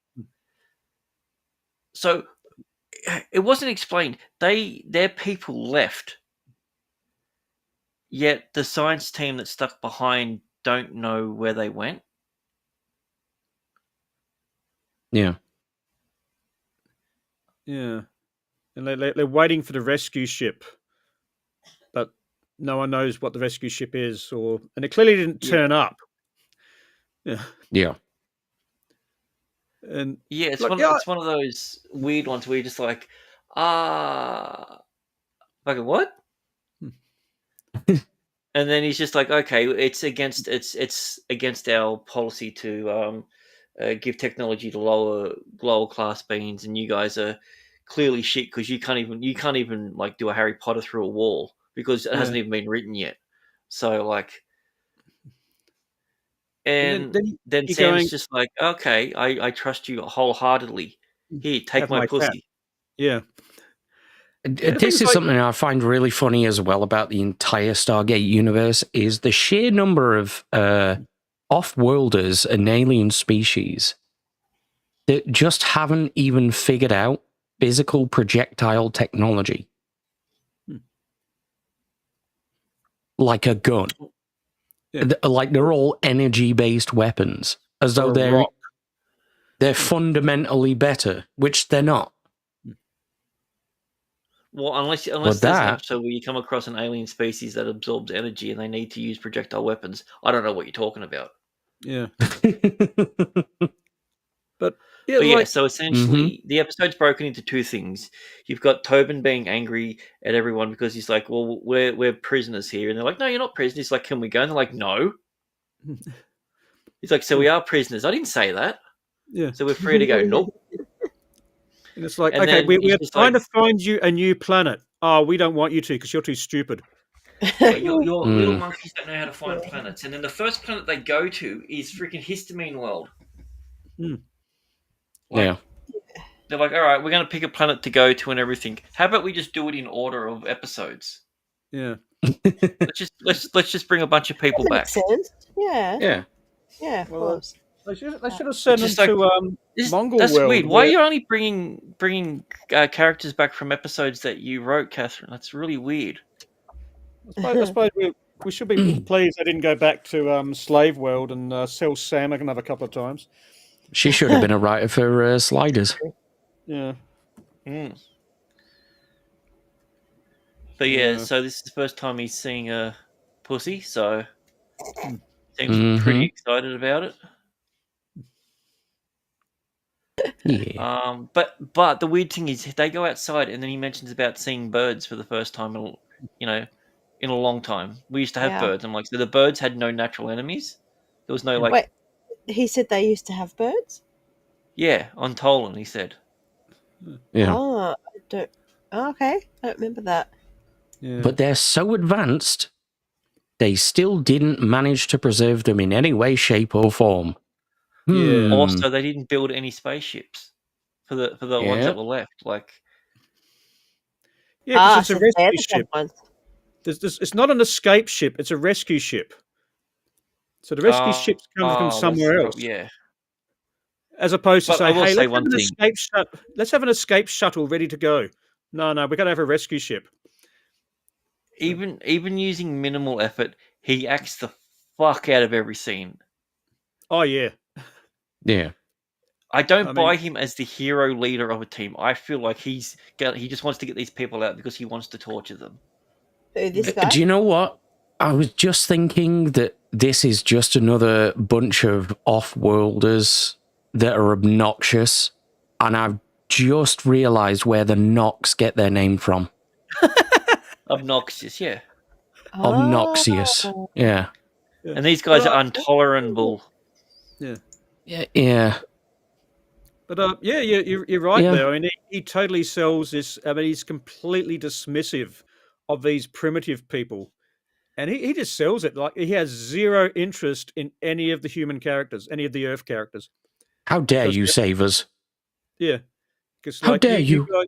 So it wasn't explained. Their people left, yet the science team that stuck behind don't know where they went. Yeah. Yeah, and they're waiting for the rescue ship, but no one knows what the rescue ship is, and it clearly didn't turn up. Yeah. Yeah. And Yeah, it's like, it's one of those weird ones where you're just like, fucking what? And then he's just like, okay, it's against our policy to give technology to lower class beings, and you guys are clearly shit because you can't even like do a Harry Potter through a wall because it hasn't even been written yet. So like, and then Sam's just like, okay, I trust you wholeheartedly. Here, take my pussy. cat. Yeah. This is something I find really funny as well about the entire Stargate universe is the sheer number of off-worlders and alien species that just haven't even figured out physical projectile technology. Like a gun. Yeah. Like they're all energy-based weapons, as though they're fundamentally better, which they're not. Well, unless But there's an that- episode where you come across an alien species that absorbs energy and they need to use projectile weapons, I don't know what you're talking about. Yeah. But yeah, But yeah, like so essentially, the episode's broken into two things. You've got Tobin being angry at everyone because he's like, "Well, we're prisoners here," and they're like, "No, you're not prisoners." He's like, "Can we go?" And they're like, "No." He's like, "So we are prisoners." I didn't say that. yeah. So we're free to go. Nope. And it's like, And okay, then we're he's just trying like- to find you a new planet. Oh, we don't want you to because you're too stupid. Like, your little monkeys don't know how to find planets. And then the first planet they go to is freaking Histamine World. Like, Yeah. They're like, all right, we're going to pick a planet to go to and everything. How about we just do it in order of episodes? Yeah. Let's just bring a bunch of people That back. makes sense. Yeah. Yeah. Yeah, of Well, course. They should have sent them Just like- to Mongol That's World. weird. Why are where- you only bringing characters back from episodes that you wrote, Catherine? That's really weird. I suppose we should be pleased they didn't go back to Slave World and sell Sam another couple of times. She should have been a writer for Sliders. Yeah. Mm. But yeah, Yeah. so this is the first time he's seeing a pussy, so seems pretty excited about it. Yeah. But the weird thing is they go outside and then he mentions about seeing birds for the first time in a long time. We used to have Yeah. birds. I'm like, so the birds had no natural enemies. There was no like, Wait, he said they used to have birds? yeah, on Tolan, he said. Yeah. Oh, I don't. Oh, okay. I don't remember that. Yeah. But they're so advanced, they still didn't manage to preserve them in any way, shape, or form. Yeah. Also, they didn't build any spaceships for the ones Yeah. that were left. Like, Yeah, because so it's a they're rescue the dead ship. ones. It's not an escape ship; it's a rescue ship. So the rescue ships come from somewhere else, Yeah. as opposed to But I say, will "Hey, say let's one have an thing. let's have an escape shuttle ready to go." No, we got to have a rescue ship. Even using minimal effort, he acts the fuck out of every scene. Oh yeah, Yeah. I don't I buy mean- him as the hero leader of a team. I feel like he just wants to get these people out because he wants to torture them. Who, this guy? Do you know what? I was just thinking that this is just another bunch of off-worlders that are obnoxious, and I've just realised where the Nox get their name from. Obnoxious, yeah. Obnoxious. Oh. Yeah. And these guys Well, are intolerable. Yeah. But yeah, you're right Yeah. there. I mean, he totally sells this. I mean, he's completely dismissive of these primitive people, and he just sells it like he has zero interest in any of the human characters, any of the Earth characters. How dare Because you they're- save us? Yeah, because How dare you? guys,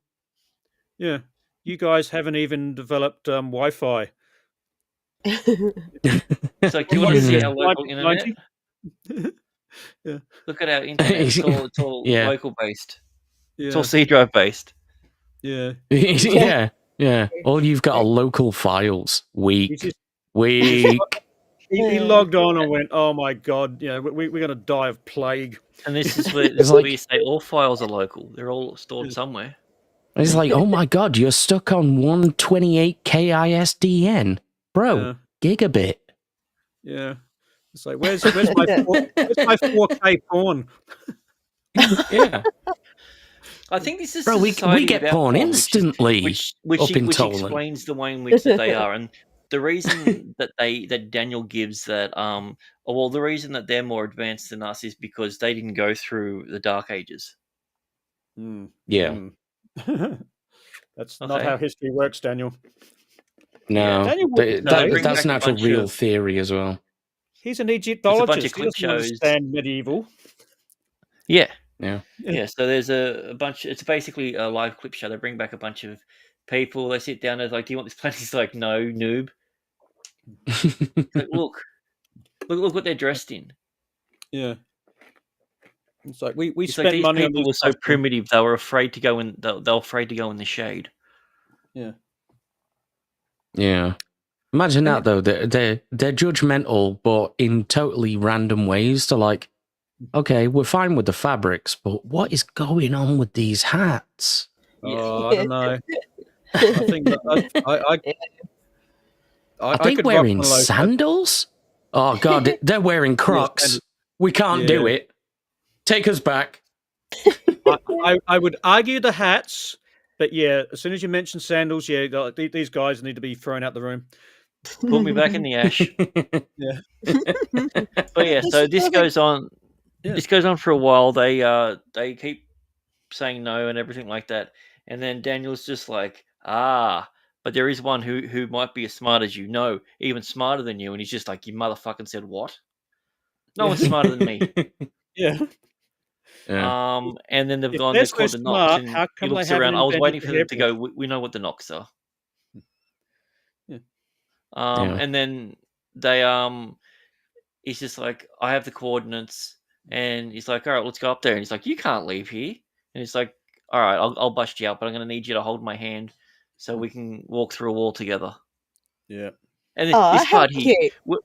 yeah, you guys haven't even developed Wi-Fi. It's like, do you want to see our local 1990? internet? Yeah. Look at our internet. It's all Yeah. local based. Yeah, It's all C drive based. yeah. Yeah. All you've got are local files. He Weak. just Weak. he logged on and went, "Oh my god, we're going to die of plague." And this is where, It's like- where you say all files are local. They're all stored somewhere. It's like, oh my god, you're stuck on 128 KISDN. Bro, Yeah. gigabit. Yeah, it's like, where's my 4K porn? Yeah. I think this is Bro, a we society get without porn which is- instantly. which up in which Tolan. explains the way in which that they are, and the reason that Daniel gives that the reason that they're more advanced than us is because they didn't go through the Dark Ages. Yeah. That's not Okay. how history works, Daniel. No. Daniel Th- wouldn't know. bring that's back an a actual bunch real of- theory as well. He's an bunch of Egyptologist. He clip doesn't shows. understand medieval. Yeah, Yeah. yeah. So there's a bunch. It's basically a live clip show. They bring back a bunch of people. They sit down. They're like, "Do you want this planet?" He's like, "No, noob." It's like, look what they're dressed in. Yeah. It's like we It's like spent these money on people these were so costumes. primitive. They were afraid to go in. They were afraid to go in the shade. Yeah. Yeah. Imagine that though. They're judgmental, but in totally random ways. To like, okay, we're fine with the fabrics, but what is going on with these hats? Oh, I don't know. I think that Are they could rock wearing one of those. sandals? Oh God, they're wearing Crocs. sandals. We can't do Yeah. it. Take us back. I would argue the hats, but yeah, as soon as you mention sandals, yeah, these guys need to be thrown out the room. Put me back in the ash. Yeah. But yeah, so this goes on. Yeah. This goes on for a while. They keep saying no and everything like that, and then Daniel's just like, but there is one who might be as smart as you. No, even smarter than you. And he's just like, you motherfucking said what? No one's smarter than me. Yeah. Yeah. And then they've If gone. they're They've so called the Nox, smart, and how he come they looks haven't around. I was invented waiting the for them to go. hairbrush? We know what the Nox are. Yeah. And then they he's just like, I have the coordinates, and he's like, all right, let's go up there. And he's like, you can't leave here. And he's like, all right, I'll bust you out, but I'm going to need you to hold my hand so we can walk through a wall together. Yeah. And Oh, this how part here, cute.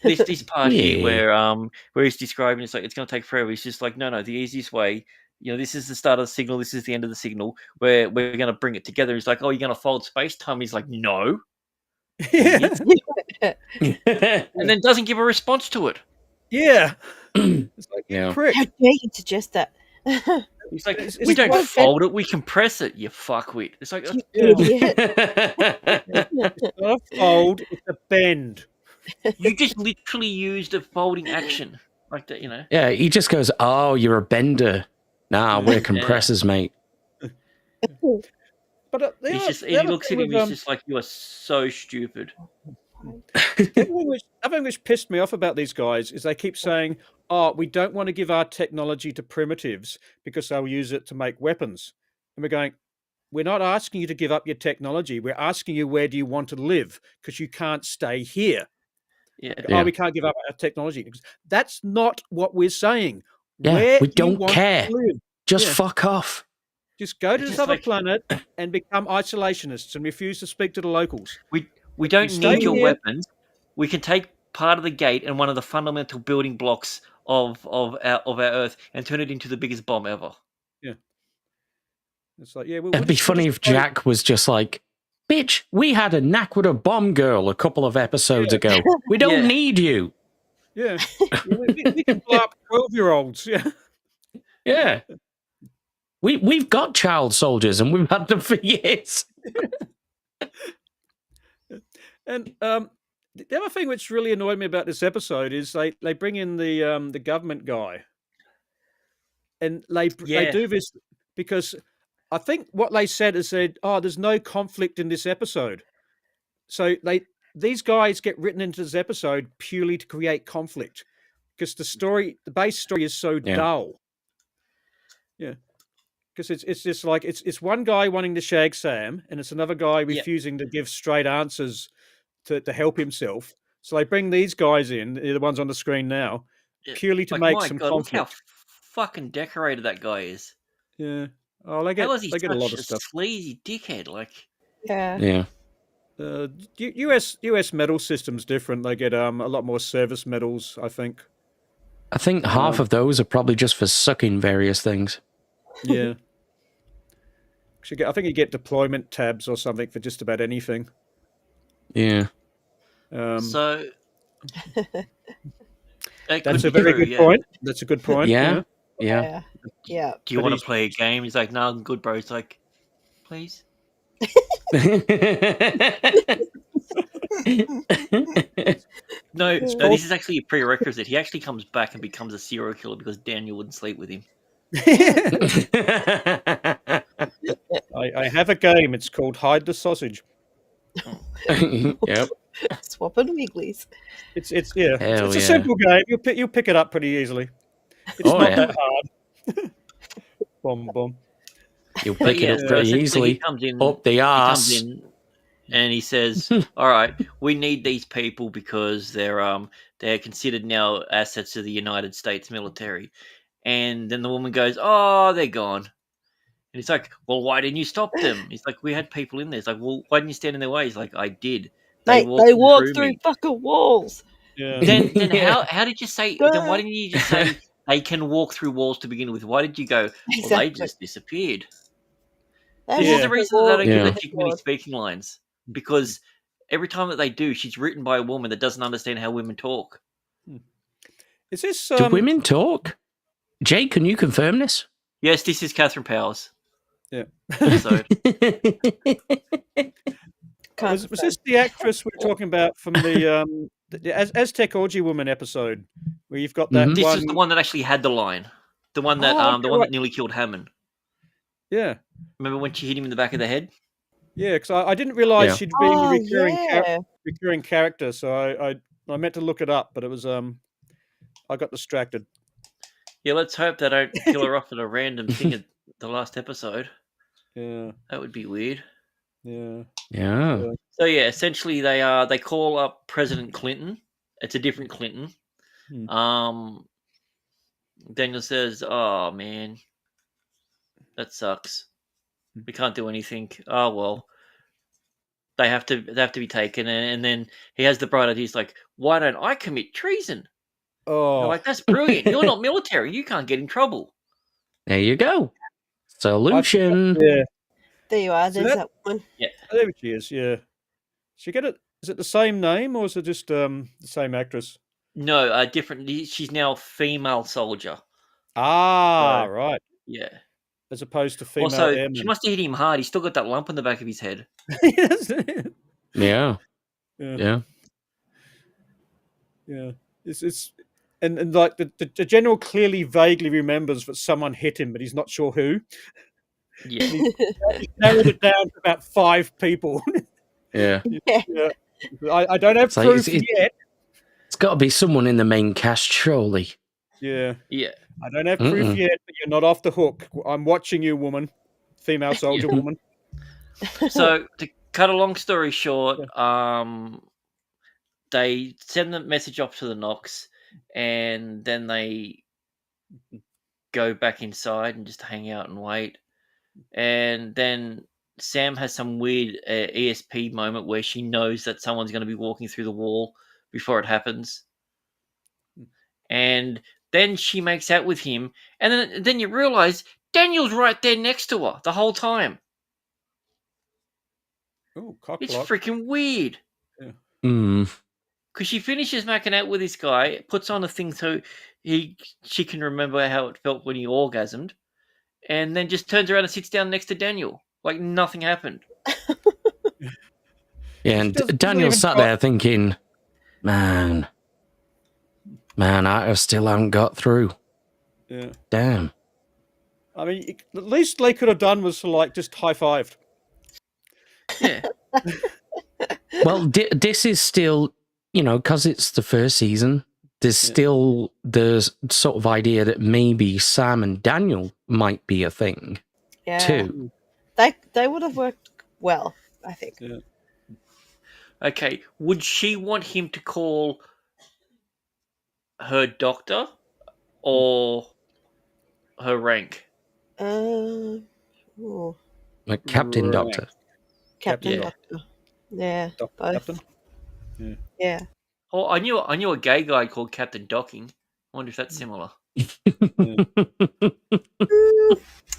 this part here Yeah. where he's describing, it's like it's going to take forever. He's just like, no, the easiest way. This is the start of the signal. This is the end of the signal. Where we're going to bring it together. He's like, oh, you're going to fold space time. He's like, no, Yeah. and then doesn't give a response to it. Yeah. It's like, Yeah. prick. How dare you suggest that? He's like, It's we don't quite fold it, we compress it, you fuckwit. It's like, You Yeah. idiot. It's not a fold, it's a bend. you just literally used a folding action. Like that, Yeah, he just goes, oh, you're a bender. Nah, we're Yeah. compressors, mate. But He looks at him, he's just like, you are so stupid. the other thing which pissed me off about these guys is they keep saying, oh, we don't want to give our technology to primitives because they'll use it to make weapons. And we're going, we're not asking you to give up your technology. We're asking you, where do you want to live? Because you can't stay here. Yeah. Like, Yeah. oh, we can't give up our technology. That's not what we're saying. Yeah, Where we do you don't want care. to live? Just Yeah. fuck off. Just go to It's this just other like- planet and become isolationists and refuse to speak to the locals. We don't stay need your here. weapons. We can take part of the gate and one of the fundamental building blocks of our Earth and turn it into the biggest bomb ever. It's like, yeah, It'd be funny if Jack was just like, bitch, we had a knack with a bomb girl a couple of episodes ago. We don't Yeah. need you. Yeah, we can blow up 12-year-olds. Yeah, Yeah. We've got child soldiers and we've had them for years. and the other thing which really annoyed me about this episode is they bring in the government guy, and they Yeah. do this because I think what they said is there's no conflict in this episode, so these guys get written into this episode purely to create conflict because the base story is so Yeah. dull. Yeah. Because it's just like it's one guy wanting to shag Sam, and it's another guy refusing to give straight answers to help himself. So they bring these guys in, the ones on the screen now, Yeah. purely to Like, make my some God, look how conflict. fucking decorated that guy is. Yeah. Oh, they get How is he a lot such of a stuff. sleazy dickhead? Like, Yeah. Yeah. US medal system's different. They get a lot more service medals, I think. I think half of those are probably just for sucking various things. Yeah. I think you get deployment tabs or something for just about anything. Yeah. so that That's could a be very true, good yeah. point. That's a good point. Yeah. Yeah. Yeah. Do you But want he's- to play a game? He's like, no, I'm good, bro. He's like, please. No, this is actually a prerequisite. He actually comes back and becomes a serial killer because Daniel wouldn't sleep with him. I have a game. It's called Hide the Sausage. Yep. Swapping wigglies. It's a Hell yeah. simple game. You'll pick it up pretty easily. It's Oh, not yeah. that hard. Boom. You'll But pick yeah, it up so pretty essentially easily. He comes in, Up the he arse. comes in and he says, all right, we need these people because they're considered now assets of the United States military. And then the woman goes, oh, they're gone. And he's like, well, why didn't you stop them? He's like, we had people in there. He's like, well, why didn't you stand in their way? He's like, I did. Mate, they walk through through me. fucking walls. Yeah. Then Yeah. how did you say? Then why didn't you just say they can walk through walls to begin with? Why did you go? Well, they Exactly. just disappeared. That This Yeah. is the was reason that they don't give Yeah. her too many speaking lines, because every time that they do, she's written by a woman that doesn't understand how women talk. Is this Do women talk? Jay, can you confirm this? Yes, this is Catherine Powers Yeah. episode. Can't Was confirm. this the actress we're talking about from the Aztec Orgy Woman episode, where you've got that Mhm. This one? is the one that actually had the line, the one that Oh, okay, the one right. that nearly killed Hammond. Yeah, Remember when she hit him in the back of the head? yeah. Because I didn't realize Yeah. she'd been Oh, a recurring character, so I meant to look it up, but it was I got distracted. Yeah, let's hope they don't kill her off at a random thing at the last episode. Yeah, That would be weird. yeah. Yeah. So yeah, essentially they call up President Clinton. It's a different Clinton. Hmm. Daniel says, "Oh man, that sucks. We can't do anything. Oh well." They have to be taken, and then he has the bright idea. He's like, "Why don't I commit treason?" They're Oh, like, "That's brilliant. You're not military. You can't get in trouble." There you go. Solution. yeah. There you are. So There's that- that one. There she is. Yeah. She get it? Is it the same name or is it just the same actress? No, different. She's now female soldier. Ah, So- right. Yeah. As opposed to female Also, airmen. she must have hit him hard. He's still got that lump in the back of his head. Yes. Yeah. Yeah. Yeah. Yeah. It's and like the general clearly vaguely remembers that someone hit him, but he's not sure who. Yeah. He's narrowed it down to about 5 people. Yeah. Yeah. Yeah. I don't have It's like, proof it's- yet. It's got to be someone in the main cast, surely. Yeah. Yeah. I don't have proof Mm-mm. yet, but you're not off the hook. I'm watching you, woman. Female soldier Yeah. woman. So to cut a long story short, they send the message off to the Knox, and then they go back inside and just hang out and wait. And then Sam has some weird ESP moment where she knows that someone's going to be walking through the wall before it happens. And then she makes out with him, and then you realize Daniel's right there next to her the whole time. Oh, cock It's block. freaking weird. Mm. Because she finishes making out with this guy, puts on a thing so she can remember how it felt when he orgasmed, and then just turns around and sits down next to Daniel like nothing happened. Yeah, and doesn't Daniel even sat try- there thinking, man, I still haven't got through. Yeah. Damn. I mean, the least they could have done was to like just high fived. Yeah, Well, this is still, because it's the first season, there's still the sort of idea that maybe Sam and Daniel might be a thing, Yeah. too. They would have worked well, I think. Yeah. okay. Would she want him to call her doctor or her rank? Ooh, Like Captain Right. Doctor. Captain Yeah. Doctor. Yeah, Doctor both. Captain. Yeah. Oh, I knew a gay guy called Captain Docking. I wonder if that's similar. I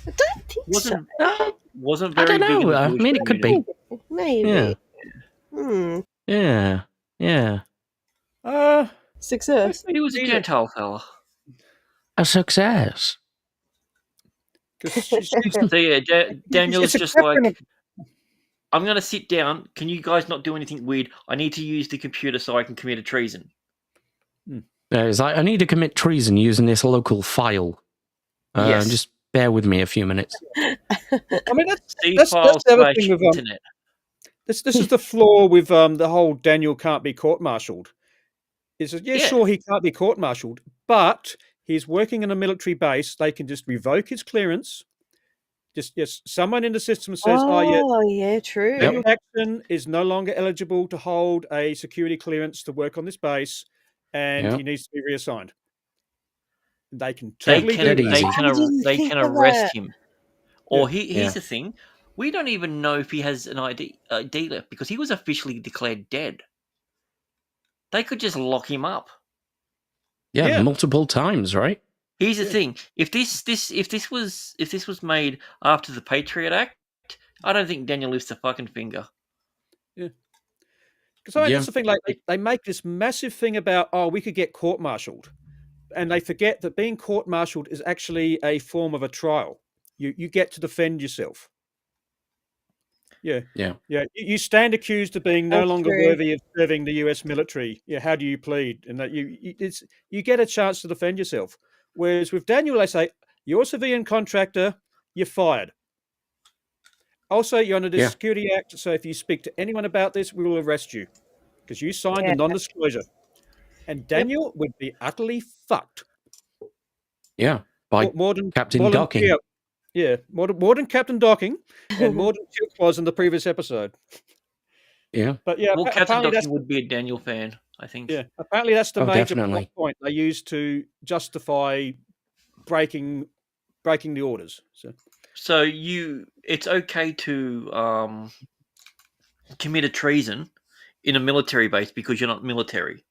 don't think Wasn't I wasn't very don't big in know. the I Jewish mean, it could community. be. so. Maybe. Yeah. Hmm. Yeah. Success. He was a Gentile fella. A success. 'Cause she's So yeah, Daniel's it's a just captain like, I'm going to sit down. Can you guys not do anything weird? I need to use the computer so I can commit a treason. It's like, I need to commit treason using this local file. Yes. Just bear with me a few minutes. I mean, C That's file the other slash thing with, internet. this is the flaw with the whole Daniel can't be court-martialed. Is that, Yeah. sure, he can't be court-martialed, but he's working in a military base. They can just revoke his clearance. Just someone in the system says, Oh, yeah, true. Daniel Jackson is no longer eligible to hold a security clearance to work on this base, and Yep. he needs to be reassigned. They can They totally can, Dead do that. easy. I didn't they think can of arrest that. him. Or Yeah. here's Yeah. the thing. We don't even know if he has an ID left because he was officially declared dead. They could just lock him up. Yeah, Yeah. multiple times, right? Here's the thing: if this was made after the Patriot Act, I don't think Daniel lifts a fucking finger. Because I mean, Yeah. that's the thing. Like they make this massive thing about, we could get court-martialed, and they forget that being court-martialed is actually a form of a trial. You get to defend yourself. Yeah. Yeah. You stand accused of being no That's longer true. worthy of serving the U.S. military. Yeah. How do you plead? And that you get a chance to defend yourself. Whereas with Daniel, they say you're a civilian contractor, you're fired. Also, you're under the Yeah. Security Act, so if you speak to anyone about this, we will arrest you because you signed Yeah. a non-disclosure. And Daniel would be utterly fucked. Yeah. By More than Captain more than Docking. Teal'c. Yeah, more than Captain Docking, and more than Teal'c was in the previous episode. Yeah. But yeah, Well, Captain apparently that's Docking would be a Daniel fan, I think. apparently that's the Oh, major definitely. plot point they use to justify breaking the orders. So it's okay to commit a treason in a military base because you're not military.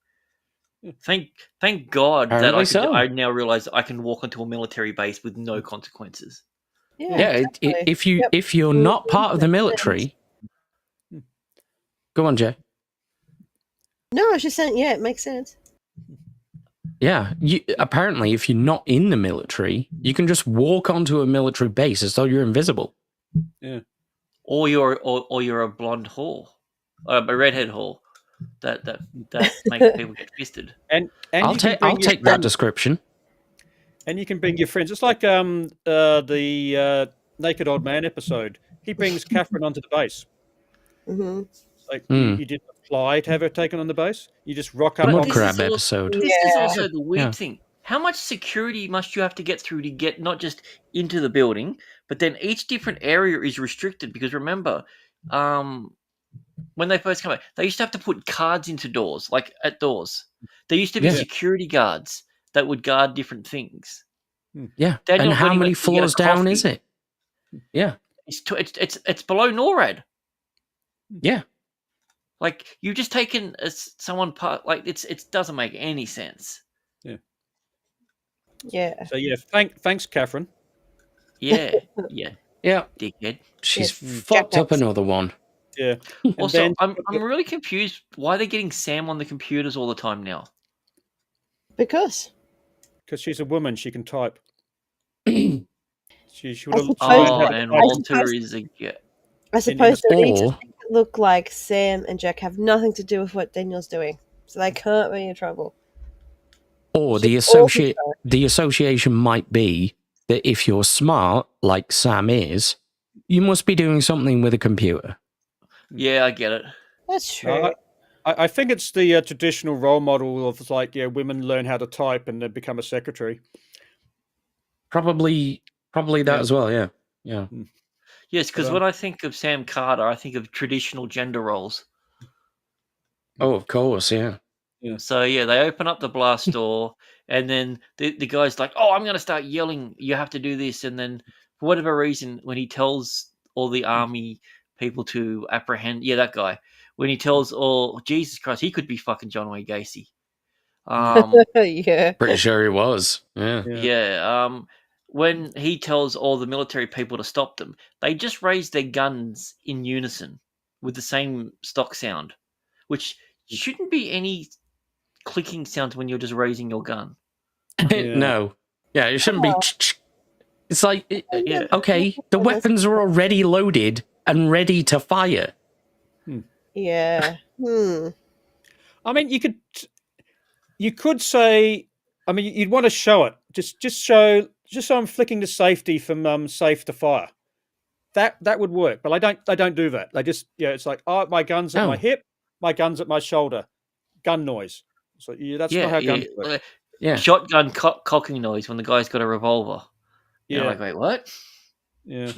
Yeah. Thank God that Apparently I so. now realize I can walk onto a military base with no consequences. Yeah. exactly. If you're not part of the military, go on, Jay. No, I was just saying, yeah, it makes sense. Yeah. Apparently, if you're not in the military, you can just walk onto a military base as though you're invisible. Yeah. Or you're a blonde whore, a redhead whore that makes people get fisted. And I'll you can take bring your that friends. description. And you can bring your friends. It's like the Naked Old Man episode. He brings Catherine onto the base. Hmm. Like you didn't apply to have her taken on the base. You just rock up. The on mud crab episode. This is Yeah. also the weird Yeah. thing. How much security must you have to get through to get not just into the building, but then each different area is restricted? Because remember, when they first come out, they used to have to put cards into doors, like at doors. There used to be Yeah. security guards that would guard different things. Yeah. Daniel, And how when many you get a floors down coffee, is it? Yeah. It's below NORAD. Yeah. Like you've just taken someone part. Like it doesn't make any sense. Yeah. So yeah, thanks, Catherine. Yeah, yeah, Yeah. dickhead. She's Yes. fucked up Jackass. another one. Yeah. Also, then- I'm really confused why they're getting Sam on the computers all the time now. Because Because she's a woman, she can type. Or She would have. suppose- And I Walter suppose- is a I suppose they need to Or- make it look like Sam and Jack have nothing to do with what Daniel's doing, so they can't be in trouble. the She's awful. the association might be that if you're smart, like Sam is, you must be doing something with a computer. Yeah, I get it. That's true. No, I think it's the traditional role model of like, women learn how to type and then become a secretary. Probably that Yeah. as well. Yeah. Yeah. Yes, because But, when I think of Sam Carter, I think of traditional gender roles. Oh, of course. Yeah. So yeah, they open up the blast door, and then the guy's like, "Oh, I'm going to start yelling. You have to do this." And then for whatever reason, when he tells all the army people to apprehend, that guy, when he tells all, Jesus Christ, he could be fucking John Wayne Gacy. Yeah. Pretty sure he was. Yeah. Yeah. When he tells all the military people to stop them, they just raise their guns in unison with the same stock sound, which shouldn't be any clicking sounds when you're just raising your gun. Yeah. No. Yeah, it shouldn't be. It's like, Yeah. okay, the weapons are already loaded and ready to fire. Yeah. I mean, you could say, I mean, you'd want to show it. Just show I'm flicking the safety from safe to fire. That would work, but they don't do that. They just it's like, oh, my gun's at my hip, my gun's at my shoulder, gun noise. So that's not how guns work. Yeah. Shotgun cocking noise when the guy's got a revolver. You're like, wait, what? Yeah.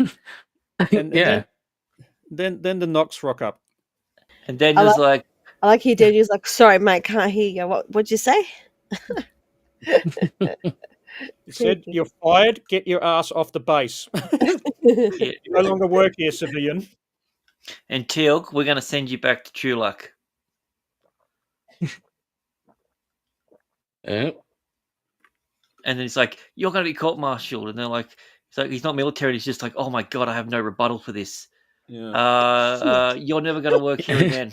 Yeah. Then the knocks rock up. And then there's like, I like he did. He was like, "Sorry, mate, can't hear you. What'd you say?" He said, "You're fired. Get your ass off the base. You no longer work here, civilian." and Teal'c, we're going to send you back to Chulak. Yeah. And then it's like, you're going to be court-martialed. And they're like, he's not military. He's just like, oh my God, I have no rebuttal for this. Yeah. You're never going to work here again.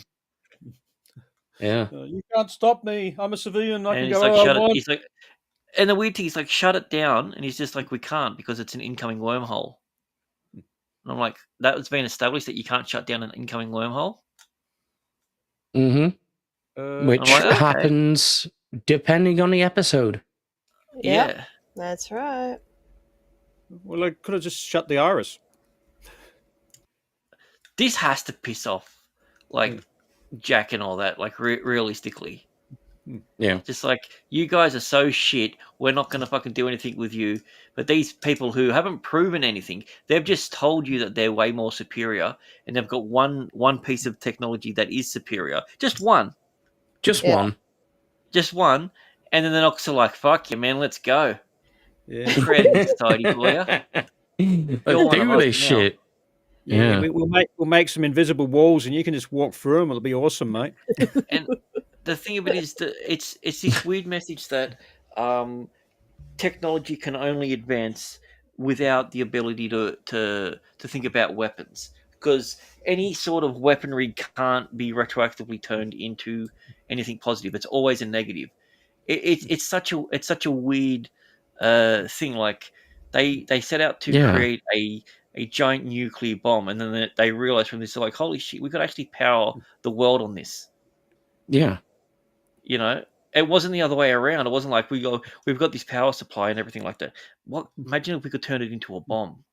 Yeah. You can't stop me. I'm a civilian. I And can he's go like, where I shut it. want. He's like, and the weird thing is like, shut it down. And he's just like, we can't because it's an incoming wormhole. And I'm like, that has been established that you can't shut down an incoming wormhole. Mm-hmm. Which I'm like, okay. happens depending on the episode. Yeah. That's right. Well, I could have just shut the iris. This has to piss off, like, Jack and all that, like, realistically. Yeah. Just like, you guys are so shit, we're not going to fucking do anything with you. But these people who haven't proven anything, they've just told you that they're way more superior, and they've got one piece of technology that is superior. Just one. Just Yeah. one. Just one. And then the Nox are like, fuck you, man, let's go. Yeah. Creating a society for you. You're one of Do us this now. shit. Yeah. We'll make some invisible walls, and you can just walk through them. It'll be awesome, mate. And the thing of it is that it's this weird message that technology can only advance without the ability to think about weapons, because any sort of weaponry can't be retroactively turned into anything positive. It's always a negative. It's such a weird thing. Like they set out to create a giant nuclear bomb, and then they realize from this, they're like, holy shit, we could actually power the world on this. Yeah. You know, it wasn't the other way around. It wasn't like we've got this power supply and everything like that. Imagine if we could turn it into a bomb.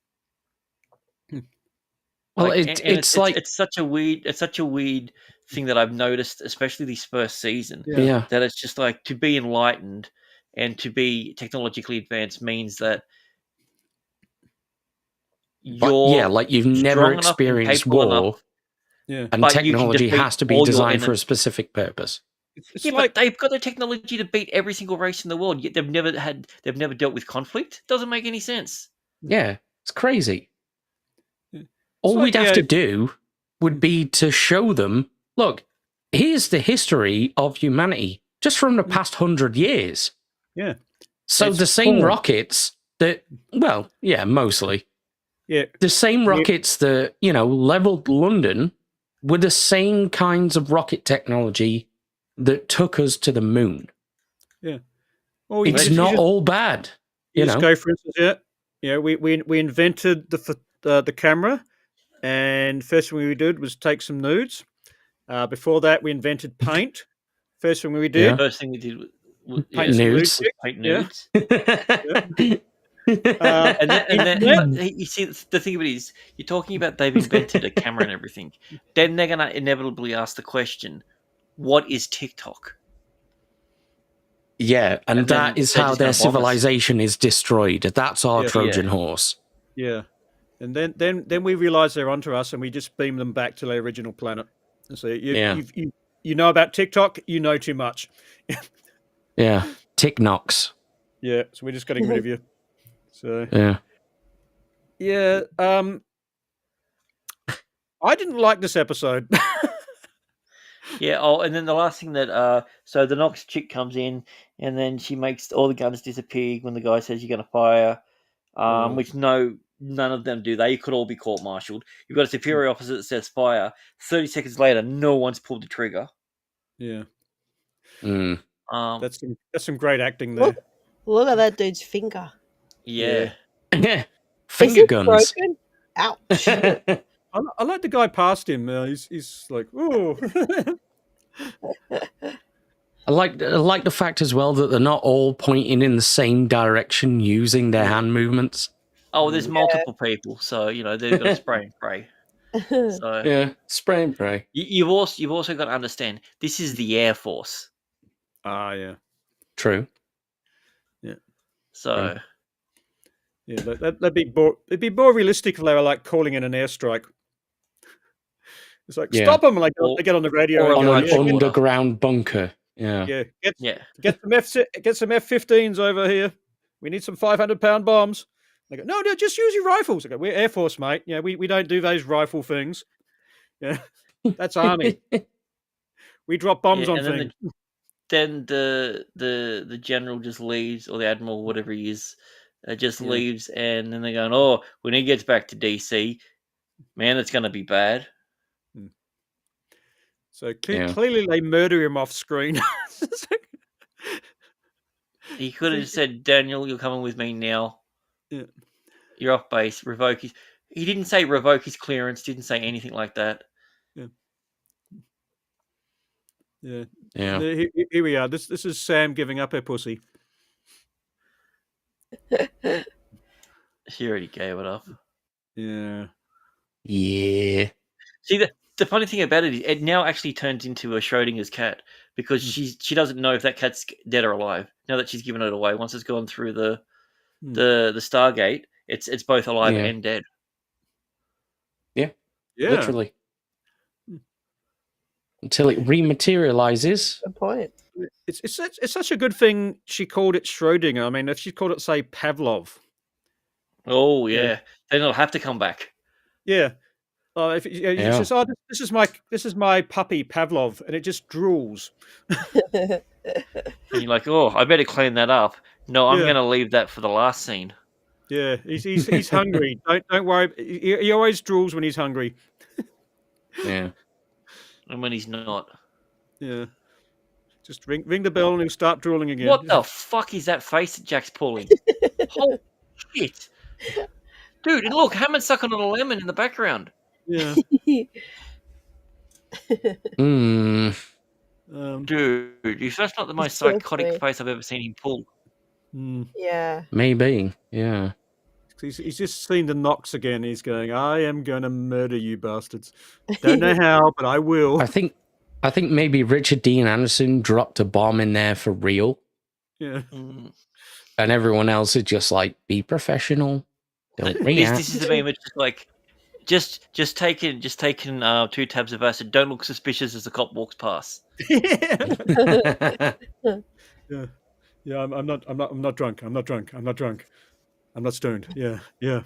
Well, Like, it's like it's such a weird thing that I've noticed, especially this first season. yeah. That it's just like, to be enlightened and to be technologically advanced means that you're like you've never strong enough and experienced capable war, enough, Yeah. and but you can technology just beat has to be all your designed for a enemies. specific purpose. It's Yeah, like but they've got the technology to beat every single race in the world, yet they've never dealt with conflict. Doesn't make any sense. Yeah, it's crazy. It's All like, we'd have yeah, to do would be to show them, look, here's the history of humanity just from the past 100 years. Yeah. So It's the same cool. rockets that, well, yeah, mostly. Yeah. The same rockets that, leveled London were the same kinds of rocket technology that took us to the moon. Yeah. Well, It's not all bad. You just go, for instance, we invented the camera, and first thing we did was take some nudes. Before that, we invented paint. First thing we did, First thing we did was Paint nudes. was paint nudes. Uh, And then Yeah. you see, the thing of it is, you're talking about they've invented a camera and everything. Then they're going to inevitably ask the question, what is TikTok? Yeah, and And then that is they're how just their gonna bomb us. civilization is destroyed. That's our Yeah. Trojan horse. Yeah, and then we realize they're onto us, and we just beam them back to their original planet. And so you know about TikTok, you know too much. Yeah, Tick knocks. Yeah, so we're just getting rid of you. So Yeah. I didn't like this episode. Yeah. Oh, and then the last thing that so the Nox chick comes in, and then she makes all the guns disappear when the guy says you're going to fire. Which none of them do. They could all be court-martialed. You've got a superior officer that says fire. 30 seconds later, no one's pulled the trigger. Yeah, Mm. that's some great acting there. Look at that dude's finger. Yeah. Is Finger it guns. broken? Ouch. I like the guy past him. He's like, oh, I like the fact as well that they're not all pointing in the same direction using their hand movements. Oh, there's multiple people, so they've got to spray and pray. So Yeah, spray and pray. you've also got to understand, this is the Air Force. yeah, True. So yeah. That'd be more. It'd be more realistic if they were like calling in an airstrike. It's like, Yeah. stop them, like they get on the radio or and On go, an Yeah. underground bunker. Yeah. Get some F-15s over here. We need some 500-pound bombs. They go, no, just use your rifles. I go, we're Air Force, mate. Yeah, we don't do those rifle things. Yeah, that's Army. We drop bombs on and then things. then the general just leaves, or the admiral, whatever he is, just leaves, and then they're going, oh, when he gets back to DC, Man, it's going to be bad. So Yeah. clearly they murder him off screen. He could have said, Daniel, you're coming with me now. Yeah. You're off base. Revoke his... He didn't say revoke his clearance. Didn't say anything like that. Yeah. Yeah. Here we are. This is Sam giving up her pussy. She already gave it up. Yeah. Yeah. See, the funny thing about it is it now actually turns into a Schrodinger's cat because she doesn't know if that cat's dead or alive. Now that she's given it away, once it's gone through the Stargate, it's both alive Yeah. and dead. Yeah. Yeah. Literally. Until it rematerializes. Good point. It's such a good thing she called it Schrodinger. I mean, if she called it, say, Pavlov. Oh yeah, then it'll have to come back. Yeah. If she says, "Oh, this is my puppy Pavlov," and it just drools. And you're like, oh, I better clean that up. No, I'm Yeah. going to leave that for the last scene. Yeah, he's hungry. Don't worry. He always drools when he's hungry. Yeah. And when he's not. Yeah. Just ring the bell and he'll start drooling again. What the fuck is that face that Jack's pulling? Holy shit. Dude, and look, Hammond's sucking on a lemon in the background. Yeah. Dude, if that's not the most so psychotic funny. face I've ever seen him pull. Yeah. Maybe. Yeah. He's just seen the knocks again. He's going, I am going to murder you bastards. Don't know how, but I will. I think maybe Richard Dean Anderson dropped a bomb in there for real. Yeah. Mm. And everyone else is just like, be professional. Don't react. This is the meme. It's just like, just taking 2 tabs of acid. Don't look suspicious as the cop walks past. Yeah. Yeah, I'm not drunk. I'm not drunk. I'm not drunk. I'm not stoned. Yeah. Yeah.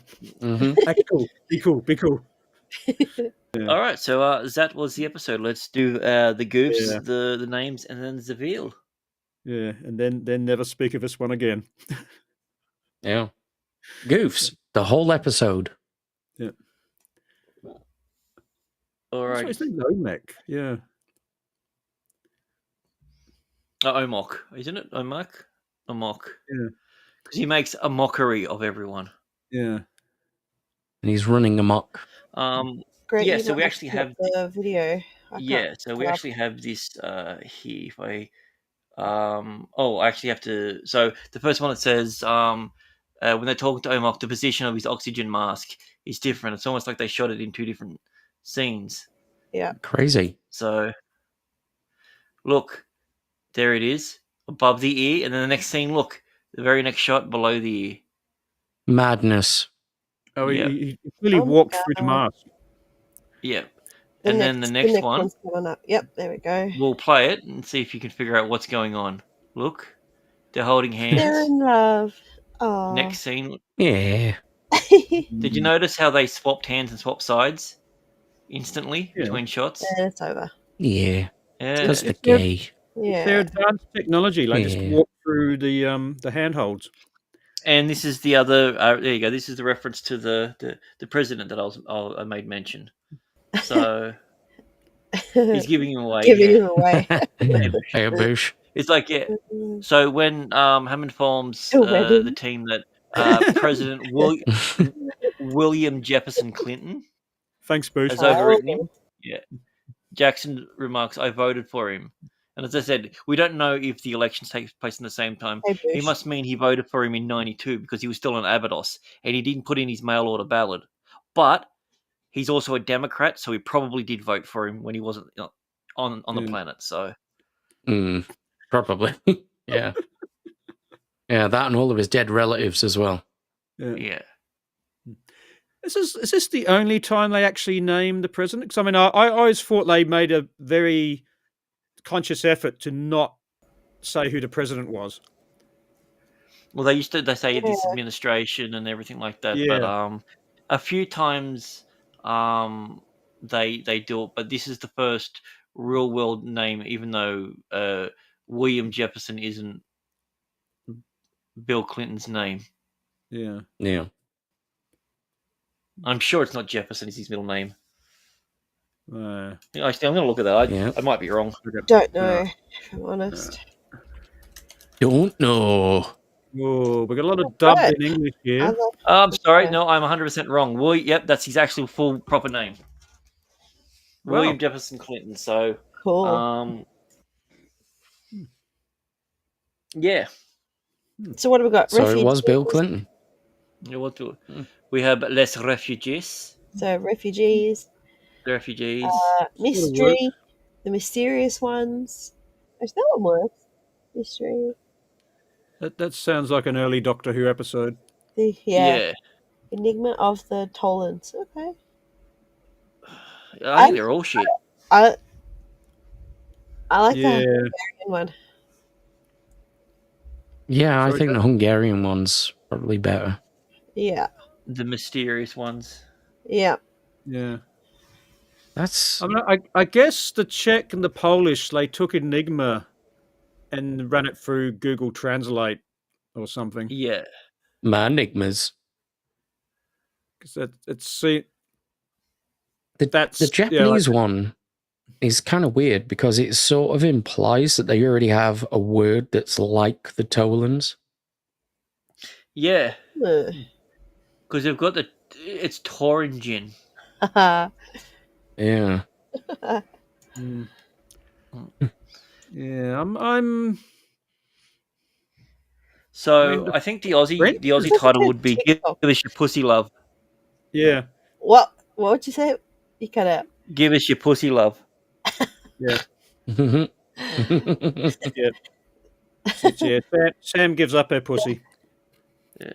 Act cool. Be cool. Yeah. All right, so that was the episode. Let's do the goofs, Yeah. the names, and then the reveal. Yeah, and then never speak of this one again. Yeah. Goofs. The whole episode. Yeah. All right. It's Omek. Yeah. Omok, isn't it? Omok? Omok. Yeah. Because he makes a mockery of everyone. Yeah. And he's running amok. Great. Yeah, you so we might actually have have the video. Yeah, so we actually have this here. If I I actually have to. So the first one, it says when they talk to Omok, the position of his oxygen mask is different. It's almost like they shot it in 2 different scenes. Yeah. Crazy. So look, there it is above the ear, and then the next scene, look, the very next shot below the ear. Madness. Oh, Yeah. he really walked through the mask. Yeah. And then the next one, one's coming up. Yep, there we go. we'll play it and see if you can figure out what's going on. Look, they're holding They're hands. in love. Oh. Next scene. Yeah. Did you notice how they swapped hands and swapped sides instantly between shots? And it's over. Yeah. Yeah. That's the gay. Yeah. Their advanced technology, like just walk through the handholds. And this is the other. There you go. This is the reference to the president that I made mention. So he's giving him away. Giving him away. Hey, Bush. It's like, yeah. So when Hammond forms the team that President William Jefferson Clinton Thanks, Bush. has overwritten him, yeah, Jackson remarks, "I voted for him." And as I said, we don't know if the elections take place in the same time. Hey, He must mean he voted for him in '92 because he was still in Abydos and he didn't put in his mail order ballot. But he's also a Democrat, so he probably did vote for him when he wasn't on the planet. So, Probably. Yeah. Yeah, that and all of his dead relatives as well. Yeah. Is this the only time they actually named the president? Because I mean, I always thought they made a very conscious effort to not say who the president was. Well, they say this administration and everything like that, but a few times they do it. But this is the first real world name, even though William Jefferson isn't Bill Clinton's name. Yeah. Yeah. I'm sure it's not Jefferson. Is his middle name? Yeah. Actually, I'm going to look at that. Yeah. I might be wrong. Don't know, if I'm honest. Don't know. Oh, we got a lot of dubbed Right. in English I here. love I'm sorry. Yeah. No, I'm 100% wrong. Yep, that's his actual full proper name. Wow. William Jefferson Clinton. So, cool. yeah. So what have we got? So it was Refugees. Bill Clinton. Yeah, what do we have? Les refugees. So refugees, The refugees. mystery, the mysterious ones. Actually, that one works. Mystery. That sounds like an early Doctor Who episode. Yeah. Enigma of the Tolans. Okay. I think they're all shit. I like Yeah. the Hungarian one. Yeah, I Sorry, think Jack? the Hungarian one's probably better. Yeah. The mysterious ones. Yeah. Yeah. That's I mean, I guess the Czech and the Polish, they took Enigma and ran it through Google Translate or something. Yeah. my enigmas. Because The that's Japanese one is kind of weird because it sort of implies that they already have a word that's like the Tolans. Yeah. Uh, Because they've got it's Toringen. Yeah. Yeah, I'm. So mean, I think the Aussie Brent- title would be "Give Us Your Pussy Love." Yeah. what would you say? You cut out. Give us your pussy love. Yeah. yeah. Yeah. Sam gives up her pussy. Yeah.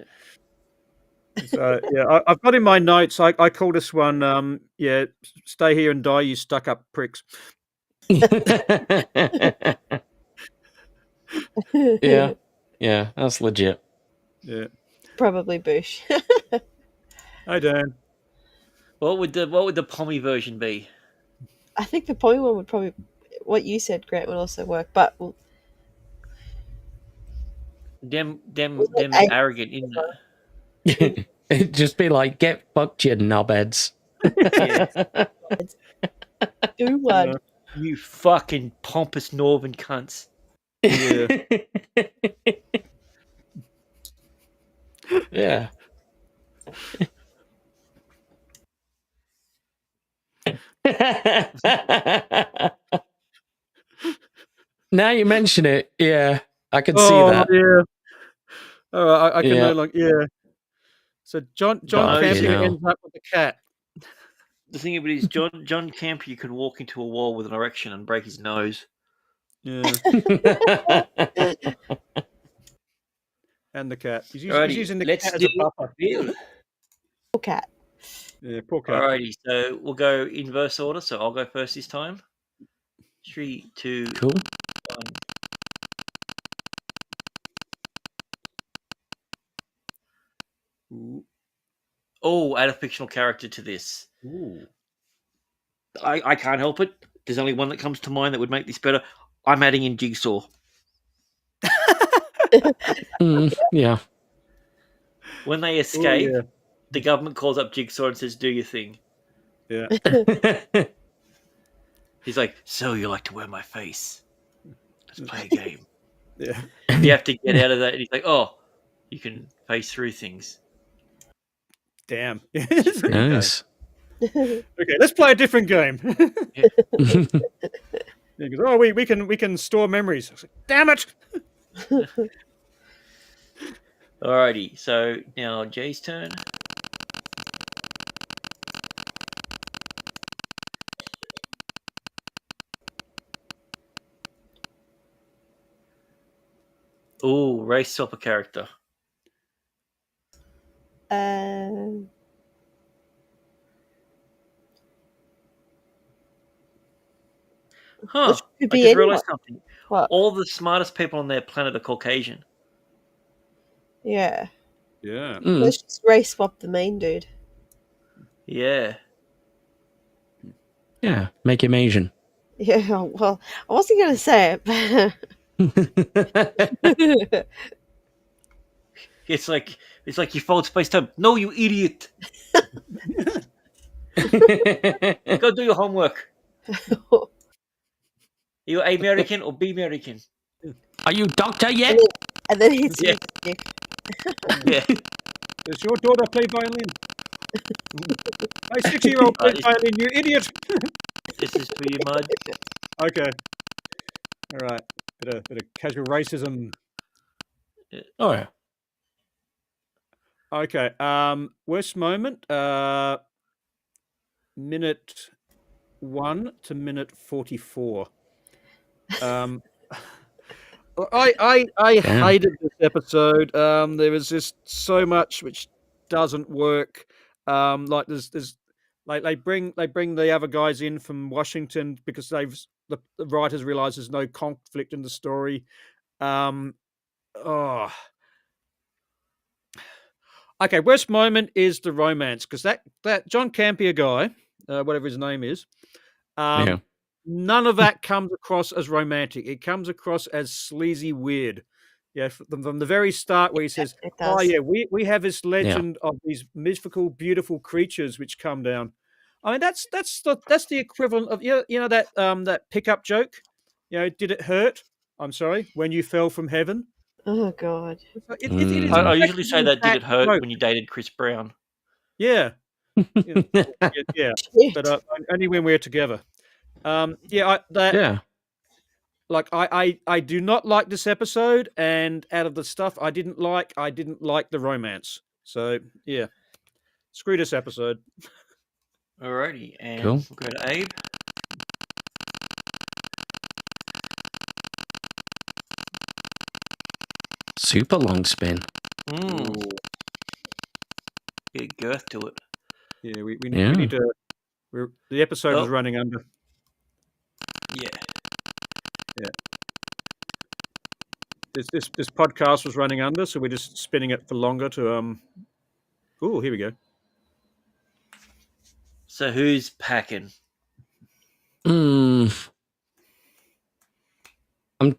So yeah, I've got in my notes. I call this one. Yeah, stay here and die, you stuck up pricks. Yeah, that's legit. Yeah. Probably Bush. Hi, Dan. What would the Pommy version be? I think the point one would probably, what you said, Grant, would also work. But Them it arrogant, isn't it? It'd just be like, get fucked, you knobheads. Yeah. do one. You fucking pompous northern cunts. Yeah. Yeah. Now you mention it, yeah, I can see that. Yeah. All right, I can Yeah. no longer. Yeah. So John Fucking Campion hell. ends up with the cat. The thing of it is, John Campion could walk into a wall with an erection and break his nose. Yeah. And the cat. He's Alrighty, using the let's cat as a do buffer. Bill. Poor cat. Yeah, poor cat. Alrighty, so we'll go inverse order. So I'll go first this time. 3, 2, Cool. 1. Oh, add a fictional character to this. Ooh. I can't help it. There's only one that comes to mind that would make this better. I'm adding in Jigsaw. Yeah. When they escape, yeah. the government calls up Jigsaw and says, "Do your thing." Yeah. He's like, "So you like to wear my face? Let's play a game." Yeah. You have to get out of that. And he's like, "Oh, you can face through things." Damn. Nice. Okay, let's play a different game. Yeah. He goes, oh, we can store memories. I was like, damn it! Alrighty, so now Jay's turn. Ooh, race swap a character. Huh. Which could I be just anyone. realized something. What? All the smartest people on their planet are Caucasian. Yeah. Yeah. Let's just race swap the main dude. Yeah. Yeah, make him Asian. Yeah, well, I wasn't going to say it, but It's like you followed space time. No, you idiot. Go do your homework. You American or be American? Are you doctor yet? And then hits him Yeah. with the stick. Yeah. Does your daughter play violin? My 6-year-old plays This- violin, you idiot! This is for you, Mud. Okay. All right. Bit of casual racism. Oh yeah. Okay. Worst moment. Minute 1 to minute 44. I Damn. hated this episode. There was just so much which doesn't work. Like there's like they bring the other guys in from Washington because the writers realize there's no conflict in the story. Oh. Okay, worst moment is the romance because that John Campier guy, whatever his name is, Yeah. none of that comes across as romantic. It comes across as sleazy weird. Yeah, from the very start where he says, It "Oh does. yeah, we have this legend of these mythical, beautiful creatures which come down." I mean, that's the equivalent of you know that pickup joke. You know, did it hurt? I'm sorry, when you fell from heaven. Oh God. It is I Mm. usually say that. Did it hurt joke. when you dated Chris Brown? Yeah, yeah, Shit. but only when we're together. Yeah. Like I do not like this episode, and out of the stuff I didn't like the romance. So yeah, screw this episode. Alrighty, and Cool. we'll go to Abe. Super long spin. Get girth to it. Yeah, we Yeah. need to. The episode is Oh. running under. Yeah. This podcast was running under, so we're just spinning it for longer to Oh, here we go. So who's packing? I'm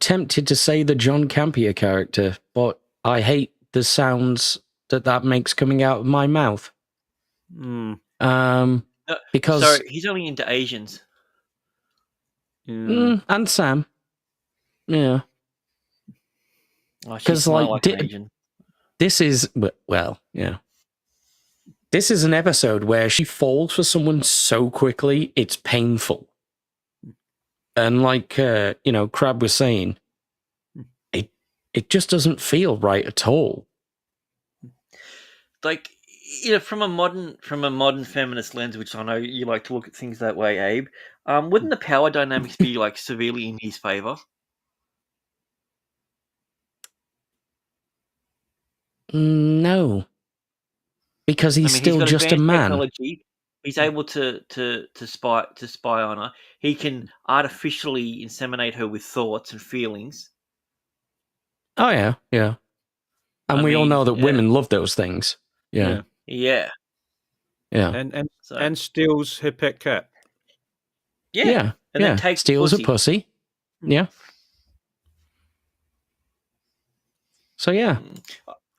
tempted to say the John Campier character, but I hate the sounds that makes coming out of my mouth. Because Sorry, he's only into Asians. and Sam, yeah, Oh, she's 'Cause, smart like, like an Asian. this is well, yeah. This is an episode where she falls for someone so quickly it's painful, and like Crab was saying, it just doesn't feel right at all. Like, from a modern feminist lens, which I know you like to look at things that way, Abe. Wouldn't the power dynamics be like severely in his favor? No, because he's still got just a advanced man. Technology. He's able to spy on her. He can artificially inseminate her with thoughts and feelings. Oh yeah, yeah. And we all know that yeah. women love those things. Yeah, Yeah. And So, and steals her pet cat. yeah. And then takes steals pussy. a pussy. Yeah. So yeah,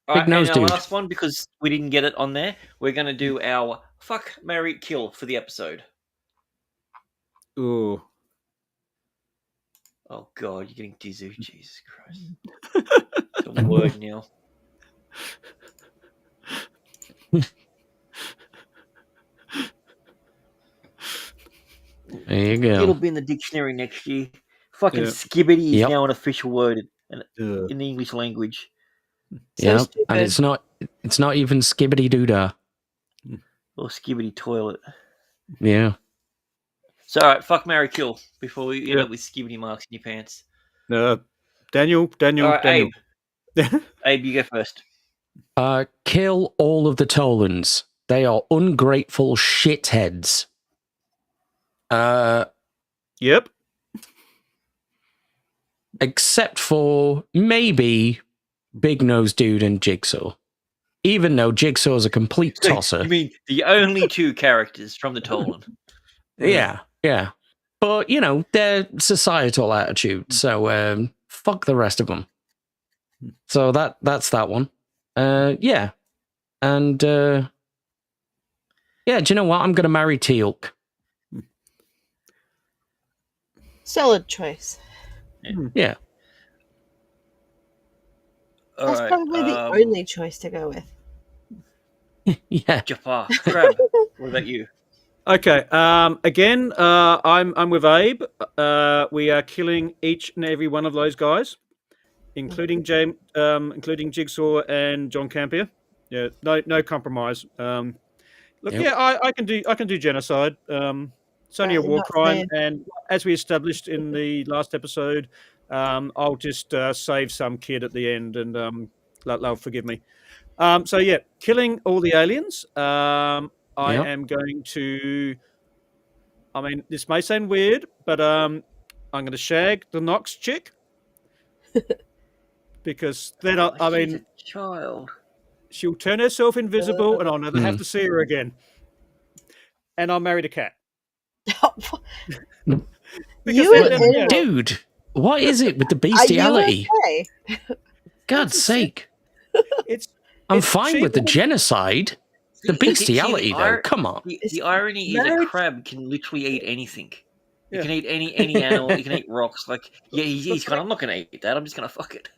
All right, nose and our dude. last one, because we didn't get it on there, we're going to do our fuck, marry, kill for the episode. Ooh. Oh God, you're getting dizzy. Jesus Christ. It's a word now. There you go. It'll be in the dictionary next year. Fucking Yeah. skibbity is Yep. now an official word in Ugh. the English language. So Yeah, stupid. and it's not even skibbity doodah. Or skibbity toilet. Yeah. So, all right, fuck, marry, kill before we end Yeah. up with skibbity marks in your pants. Daniel. All right, Abe. Abe, you go first. Kill all of the Tolans. They are ungrateful shitheads. Yep. Except for maybe Big Nose Dude and Jigsaw. Even though Jigsaw's a complete tosser. You mean the only two characters from the Tolan? Yeah. But, they're societal attitude, so fuck the rest of them. So that's that one. Yeah. And Yeah, do you know what? I'm going to marry Teal'c. Solid choice. Yeah. All That's right. probably the only choice to go with. Yeah. Jafar, Crab. What about you? Okay. Again, I'm with Abe. We are killing each and every one of those guys, including including Jigsaw and John Campion. Yeah, no compromise. Look, Yep. yeah, I can do genocide. It's only a Apparently war not crime, fair. and as we established in the last episode, I'll just save some kid at the end, and they'll forgive me. So yeah, killing all the aliens. I Yep. am going to. I mean, this may sound weird, but I'm going to shag the Nox chick because then Oh, I she's mean, a child. she'll turn herself invisible, and I'll never have to see her again. And I'll marry the cat. Because You and then, animals. Dude, what is it with the Are you bestiality? okay? God's sake. it's I'm it's fine with the cheaper. genocide. The bestiality, though, come on. The irony is a marriage- crab can literally eat anything. He Yeah. can eat any animal. He can eat rocks. Like, yeah, he's gone. I'm not going to eat that. I'm just going to fuck it.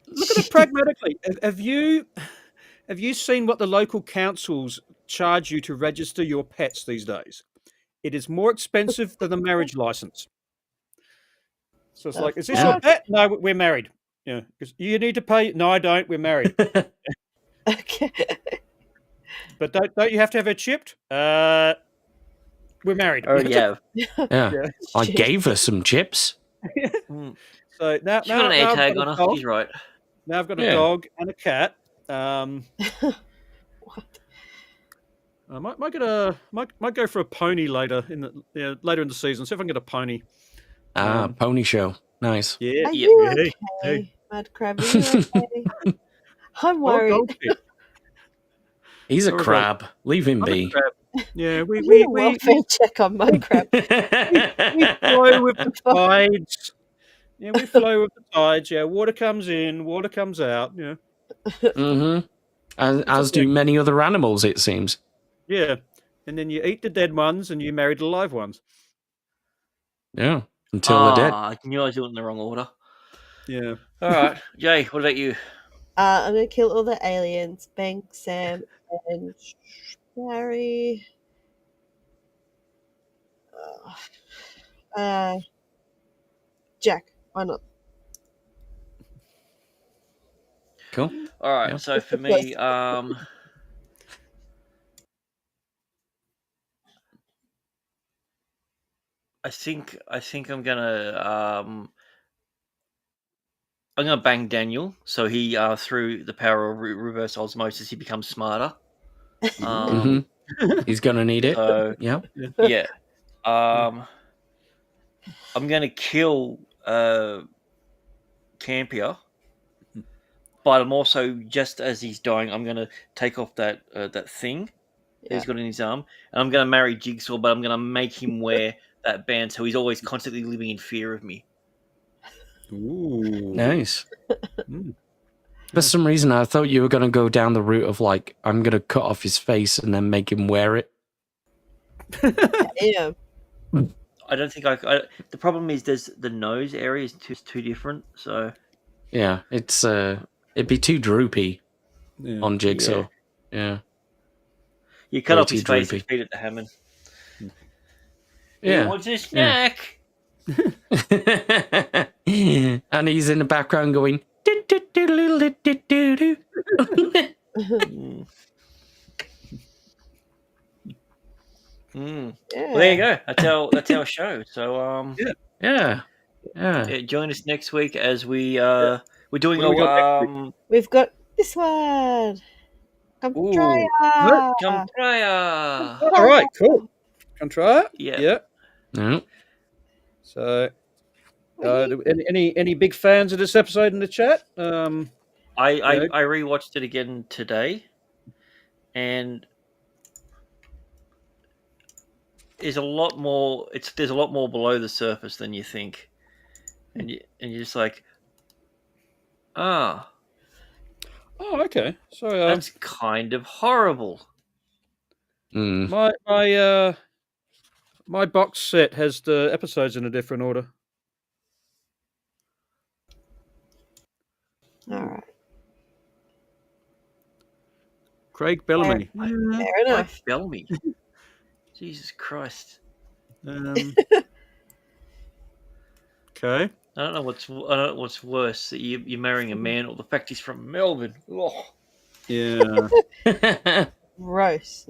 Look at it pragmatically. Have you seen what the local councils charge you to register your pets these days? It is more expensive than a marriage license. So it's like, is this your pet? No, we're married. Yeah, because you need to pay. No, I don't. We're married. Okay. But don't you have to have her chipped? We're married. Oh, yeah. Yeah. Yeah. I gave her some chips. Mm. So now, She's got an now A I've tag got on a her. dog. He's right. Now I've got a Yeah. dog and a cat. What? I might go for a pony later in the season. See if I can get a pony. Pony show. Nice. Yeah. Are yeah, you yeah, okay, yeah. Mad Crab? Are you okay? I'm Or a worried. goldfish. He's a Or a crab. Leave him I'm a be. crab. Yeah, We need a welfare check on Mud Crab. we flow with the tides. Yeah, we flow with the tides. Yeah, water comes in, water comes out. Yeah, Mm-hmm. As do many other animals, it seems. yeah. And then you eat the dead ones and you marry the live ones. Yeah. Until they're dead. I knew I was doing it in the wrong order. Yeah. All right. Jay, what about you? I'm gonna kill all the aliens. Bang, Sam, and Barry. Jack. Why not? Cool. All right. Yeah. So for me, I think I'm gonna bang Daniel. So he through the power of reverse osmosis, he becomes smarter. He's gonna need it. So Yeah. yeah. I'm gonna kill Campier, but I'm also, just as he's dying, I'm gonna take off that thing that he's got in his arm, and I'm gonna marry Jigsaw, but I'm gonna make him wear that band so he's always constantly living in fear of me. Ooh. Nice. For some reason, I thought you were going to go down the route of like, I'm going to cut off his face and then make him wear it. Yeah. I don't think I. The problem is there's the nose area is too different. So Yeah, it's it'd be too droopy on Jigsaw. Yeah. You cut Way off his too face droopy. and feed it to Hammond. Yeah. He wants a snack. And he's in the background going. "Do-do-do-do-do-do-do-do." Mm. Yeah. Well, there you go. That's our show. So Yeah. join us next week as we're doing What do we got next We've got this one. Come Ooh. try Come Prayer. All right, cool. Can try it. Yeah. Yeah. No. So, any big fans of this episode in the chat? I rewatched it again today, and there's a lot more below the surface than you think, and you're just like, Oh, okay. So that's kind of horrible. Mm. My box set has the episodes in a different order. All right. Craig Bellamy. Fair enough. Bellamy. Jesus Christ. Okay. I don't know what's worse, that you're marrying a man or the fact he's from Melbourne. Oh. Yeah. Gross.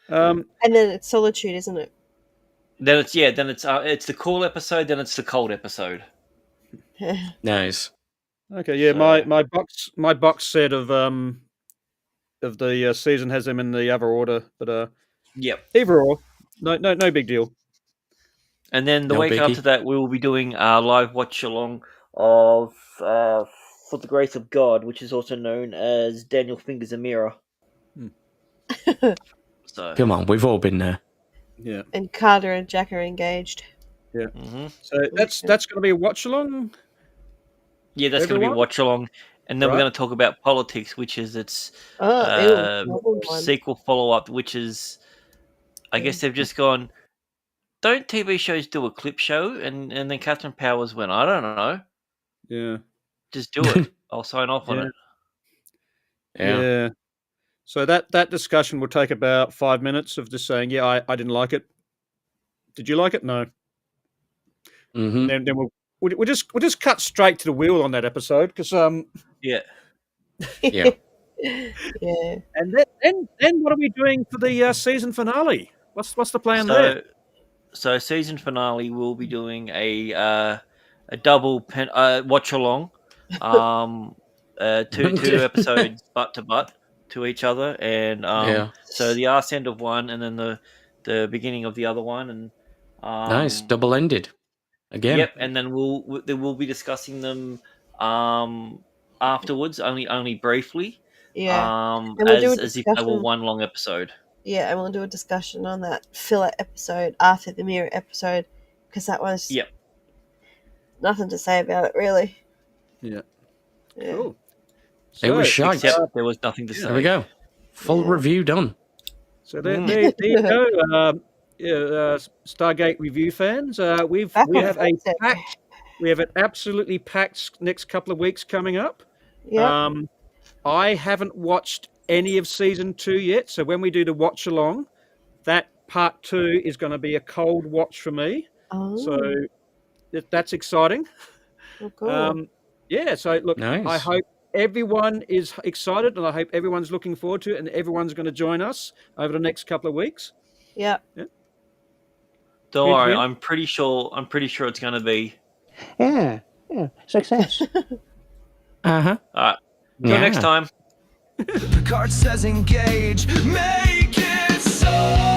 Um, And then it's solitude, isn't it? Then it's the cool episode, then it's the cold episode. Nice. okay. Yeah. So- My box set of the season has them in the other order, but Yep. either or, no big deal. And then the No week biggie. after that, we will be doing a live watch along of For the Grace of God, which is also known as Daniel Fingers a Mirror. So Come on, we've all been there. Yeah. And Carter and Jack are engaged. mhm. So that's going to be a watch along. Yeah, that's going to be a Everyone? watch along. And then we're Right. going to talk about Politics, which is its Oh, ew. Another one. sequel follow-up, which is, I guess they've just gone, don't TV shows do a clip show? And then Catherine Powers went, I don't know. Yeah. Just do it. I'll sign off on Yeah. it. Yeah. So that discussion will take about 5 minutes of just saying, yeah, I didn't like it. Did you like it? No. Mm-hmm. And then we'll just cut straight to the wheel on that episode because Yeah. Yeah. Yeah. and then what are we doing for the season finale? What's the plan there? So season finale, we'll be doing a double watch along, two episodes butt to butt to each other, and Yeah. so the arse end of one, and then the beginning of the other one, and Nice. Double ended. Again. Yep, and then we'll be discussing them afterwards, only briefly. Yeah. And we'll do a as if they were discussion. one long episode. Yeah, and we'll do a discussion on that filler episode after the mirror episode because that was Yep. nothing to say about it, really. Yeah. Yeah. Cool. It was So, shite. Except there was nothing to say. There we go. Full Yeah. review done. So there you go. Stargate review fans. We Back on have a Friday. packed. We have an absolutely packed next couple of weeks coming up. Yeah. I haven't watched any of season 2 yet, so when we do the watch along, that part 2 is going to be a cold watch for me. Oh, So that's exciting. cool. Yeah. So look, Nice. I hope everyone is excited, and I hope everyone's looking forward to it, and everyone's going to join us over the next couple of weeks. Yeah. Don't Good worry, win. I'm pretty sure it's going to be. Yeah, success. Uh-huh. All right. Till next time. Picard says engage, make it so.